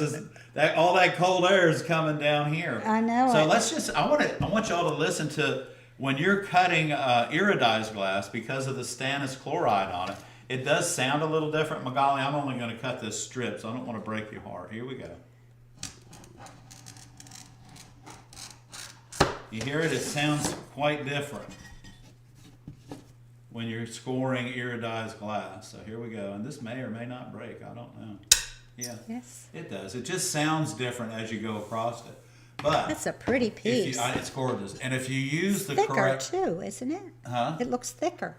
all that cold air is coming down here. I know So it. I want y'all to listen to when you're cutting iridized glass, because of the stannous chloride on it. It does sound a little different, Magali. I'm only going to cut this strip, so I don't want to break your heart. Here we go. You hear it? It sounds quite different when you're scoring iridized glass. So here we go. And this may or may not break. I don't know. Yeah. Yes. It does. It just sounds different as you go across it. But That's a pretty if piece. it's gorgeous. And if you use the Thicker correct, too, isn't it? huh? It looks thicker.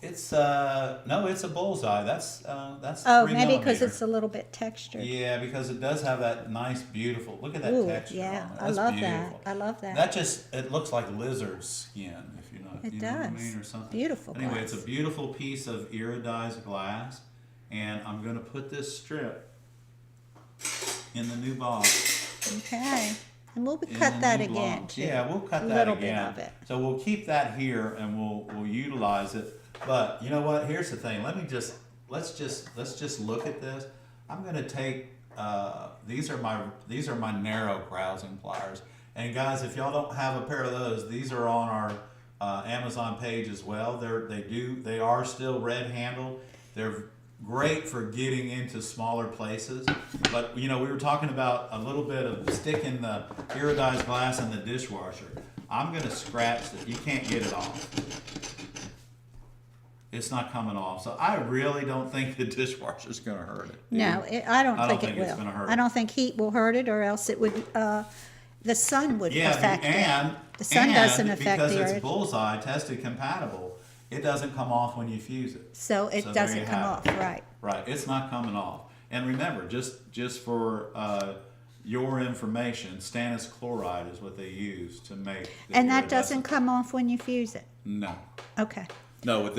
It's no, it's a bullseye. That's Oh, 3 maybe because millimeter. it's a little bit textured. Yeah, because it does have that nice, beautiful. Look at that Ooh, texture. yeah, on it. I That's love beautiful. that. I love that. That just it looks like lizard skin, if you know. It you know what I does. mean, or something. Beautiful Anyway, glass. it's a beautiful piece of iridized glass, and I'm going to put this strip in the new box. Okay. And we'll in the cut that new again box. too. Yeah, we'll cut A that little bit again. of it. So we'll keep that here, and we'll utilize it. But you know what? Here's the thing. Let me just let's just look at this. I'm going to take these are my narrow browsing pliers. And guys, if y'all don't have a pair of those, these are on our Amazon page as well. They are still red handled. They're great for getting into smaller places. But we were talking about a little bit of sticking the iridized glass in the dishwasher. I'm going to scratch it. You can't get it off. It's not coming off. So I really don't think the dishwasher's going to hurt it. No, I don't think it it's will. gonna hurt I don't think heat will hurt it, or else it would. The sun would affect it. The sun doesn't affect because the it's earth. bullseye tested compatible, it doesn't come off when you fuse it. So it there doesn't you come have off, it. right? Right, it's not coming off. And remember, just for your information, stannous chloride is what they use to make. The And that iridescent. doesn't come off when you fuse it. No. Okay. No, it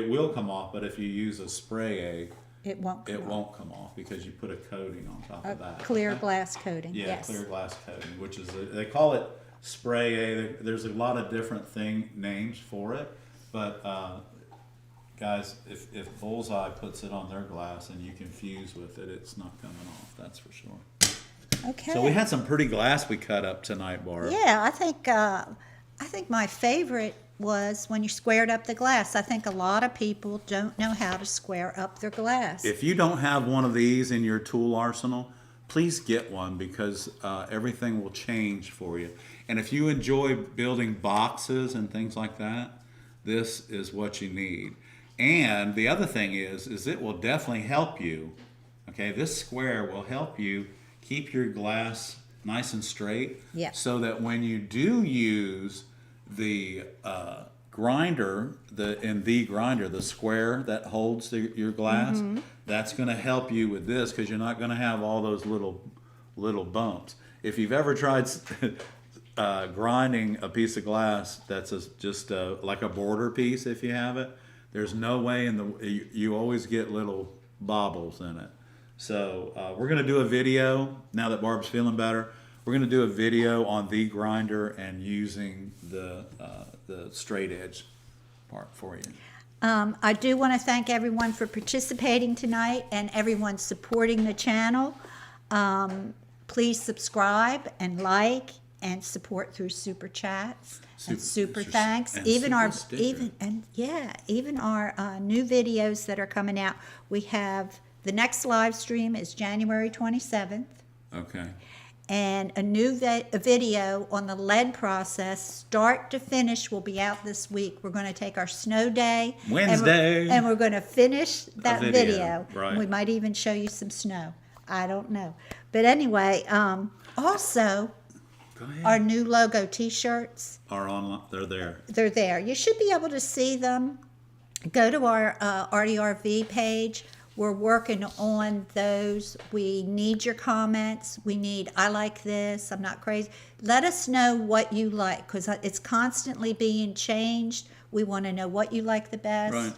will come off, but if you use a spray It won't come it off. won't come off because you put a coating on top A of that. clear Okay? glass coating. Yeah, Yes. clear glass coating, which is they call it spray A. There's a lot of different names for it, but guys, if Bullseye puts it on their glass and you can fuse with it, it's not coming off. That's for sure. Okay. So we had some pretty glass we cut up tonight, Barb. Yeah, I think my favorite was when you squared up the glass. I think a lot of people don't know how to square up their glass. If you don't have one of these in your tool arsenal, please get one because everything will change for you. And if you enjoy building boxes and things like that, this is what you need. And the other thing is it will definitely help you. Okay, this square will help you keep your glass nice and straight. Yeah. So that when you do use the grinder, the square that holds your glass, that's going to help you with this because you're not going to have all those little bumps. If you've ever tried grinding a piece of glass that's just like a border piece, if you have it, there's no way you always get little bobbles in it. So we're going to do a video now that Barb's feeling better. We're going to do a video on the grinder and using the straight edge part for you. I do want to thank everyone for participating tonight and everyone supporting the channel. Please subscribe and like and support through super chats and super thanks. And Even super our sticker. even our new videos that are coming out. We have the next live stream is January 27th. Okay. And a new video on the lead process, start to finish, will be out this week. We're going to take our snow day. Wednesday. And we're going to finish that video, video. right. We might even show you some snow. I don't know. But anyway, also, Go ahead. our new logo T-shirts, Are online. They're there. they're there. You should be able to see them. Go to our Artyrv page. We're working on those. We need your comments. We need, I like this, I'm not crazy. Let us know what you like because it's constantly being changed. We want to know what you like the best. Right.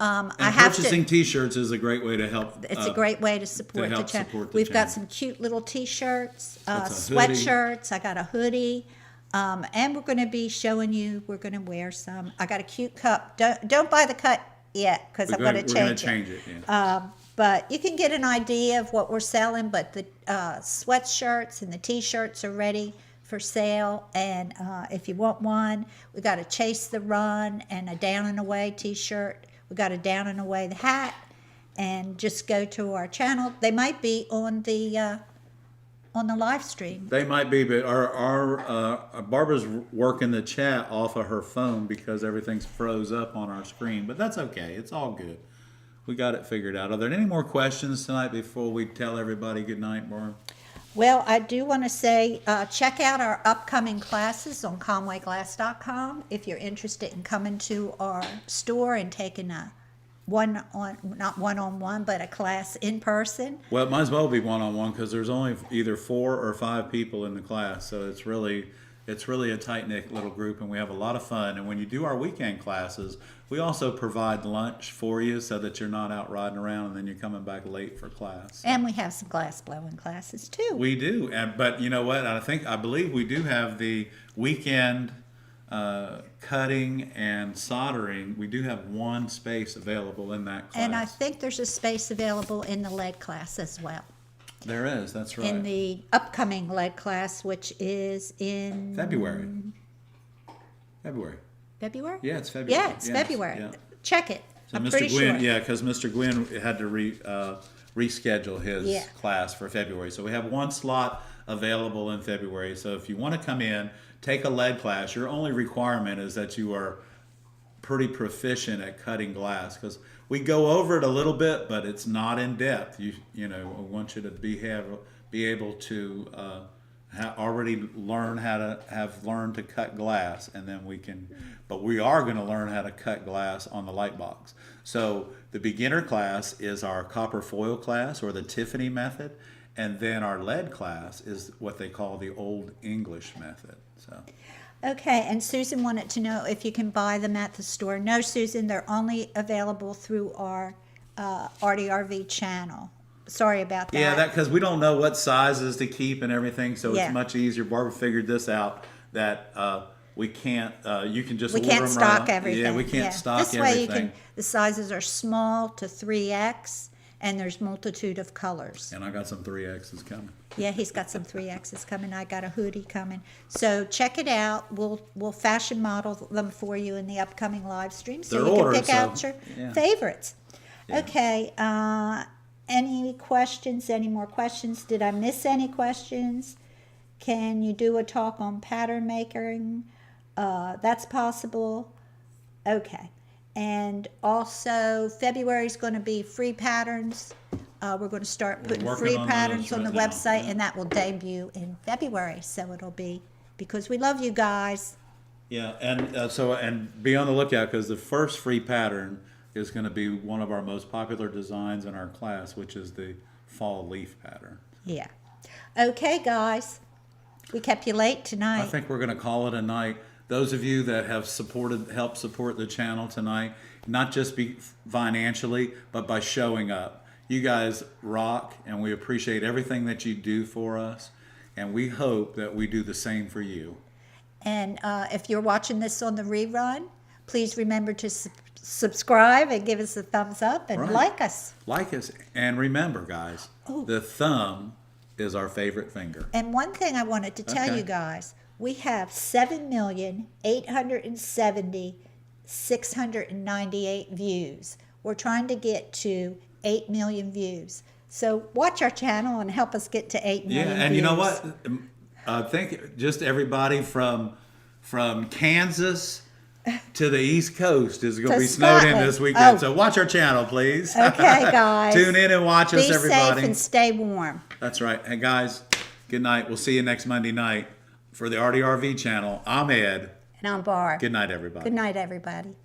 I And have purchasing to. T-shirts is a great way to help. It's a great way to support the help channel. support the We've got channel. some cute little T-shirts, That's a hoodie. sweatshirts. I got a hoodie. And we're going to be showing you, we're going to wear some. I got a cute cup. Don't buy the cup yet because I'm going to We're going to change change it. it. Yeah. But you can get an idea of what we're selling. But the sweatshirts and the T-shirts are ready for sale. And if you want one, we got a Chase the Run and a Down and Away T-shirt. We got a Down and Away the hat. And just go to our channel. They might be on the live stream. They might be, but our Barbara's working the chat off of her phone because everything's froze up on our screen. But that's okay. It's all good. We got it figured out. Are there any more questions tonight before we tell everybody good night, Barb? Well, I do want to say check out our upcoming classes on ConwayGlass.com if you're interested in coming to our store and taking not one-on-one, but a class in person. Well, it might as well be one-on-one because there's only either 4 or 5 people in the class, so it's really a tight-knit little group, and we have a lot of fun. And when you do our weekend classes, we also provide lunch for you so that you're not out riding around and then you're coming back late for class. And we have some glass blowing classes too. We do, but you know what? I believe we do have the weekend cutting and soldering, we do have one space available in that class. And I think there's a space available in the lead class as well. There is, that's right. In the upcoming lead class, which is in February. February. February? Yeah, it's February. Yeah, it's Yes, February. yeah. Check it. So I'm Mr. pretty Gwynn, sure. yeah, because Mr. Gwynn had to reschedule his Yeah. class for February. So we have one slot available in February. So if you want to come in, take a lead class, your only requirement is that you are pretty proficient at cutting glass, because we go over it a little bit, but it's not in depth. You know, I want you to be able to already learn how to have learned to cut glass, and then we can. But we are going to learn how to cut glass on the light box. So the beginner class is our copper foil class, or the Tiffany method, and then our lead class is what they call the Old English method. So. Okay, and Susan wanted to know if you can buy them at the store. No, Susan, they're only available through our Artyrv channel. Sorry about that. Yeah, that because we don't know what sizes to keep and everything, so Yeah. it's much easier. Barbara figured this out, that we can't. You can just we order can't them stock right. everything. Yeah, we can't stock this way everything. you can. The sizes are small to 3X, and there's multitude of colors. And I got some 3X's coming. Yeah, he's got some 3X's coming. I got a hoodie coming. So check it out. We'll fashion model them for you in the upcoming live stream, so They're you can ordered, pick out so, your yeah. favorites. Yeah. Okay. Any questions? Any more questions? Did I miss any questions? Can you do a talk on pattern making? That's possible. Okay. And also, February is going to be free patterns. We're going to start putting working free on patterns those on the right now, website, yeah. and that will debut in February. So it'll be, because we love you guys. Yeah, and be on the lookout, because the first free pattern is going to be one of our most popular designs in our class, which is the fall leaf pattern. Yeah. Okay, guys. We kept you late tonight. I think we're going to call it a night. Those of you that have helped support the channel tonight, not just financially, but by showing up. You guys rock, and we appreciate everything that you do for us, and we hope that we do the same for you. And if you're watching this on the rerun, please remember to subscribe and give us a thumbs up and Right. like us. Like us, and remember, guys, Oh. the thumb is our favorite finger. And one thing I wanted to tell Okay. you guys, we have 7,870,698 views. We're trying to get to 8 million views. So watch our channel and help us get to 8 million Yeah, and views. you know what? Think just everybody from Kansas to the East Coast is going to To be snowed in Scotland. this weekend. Oh. So watch our channel, please. Okay, guys. Tune in and watch us, Be everybody. safe and stay warm. That's right. And guys, good night. We'll see you next Monday night for the Artyrv channel. I'm Ed. And I'm Barb. Good night, everybody. Good night, everybody.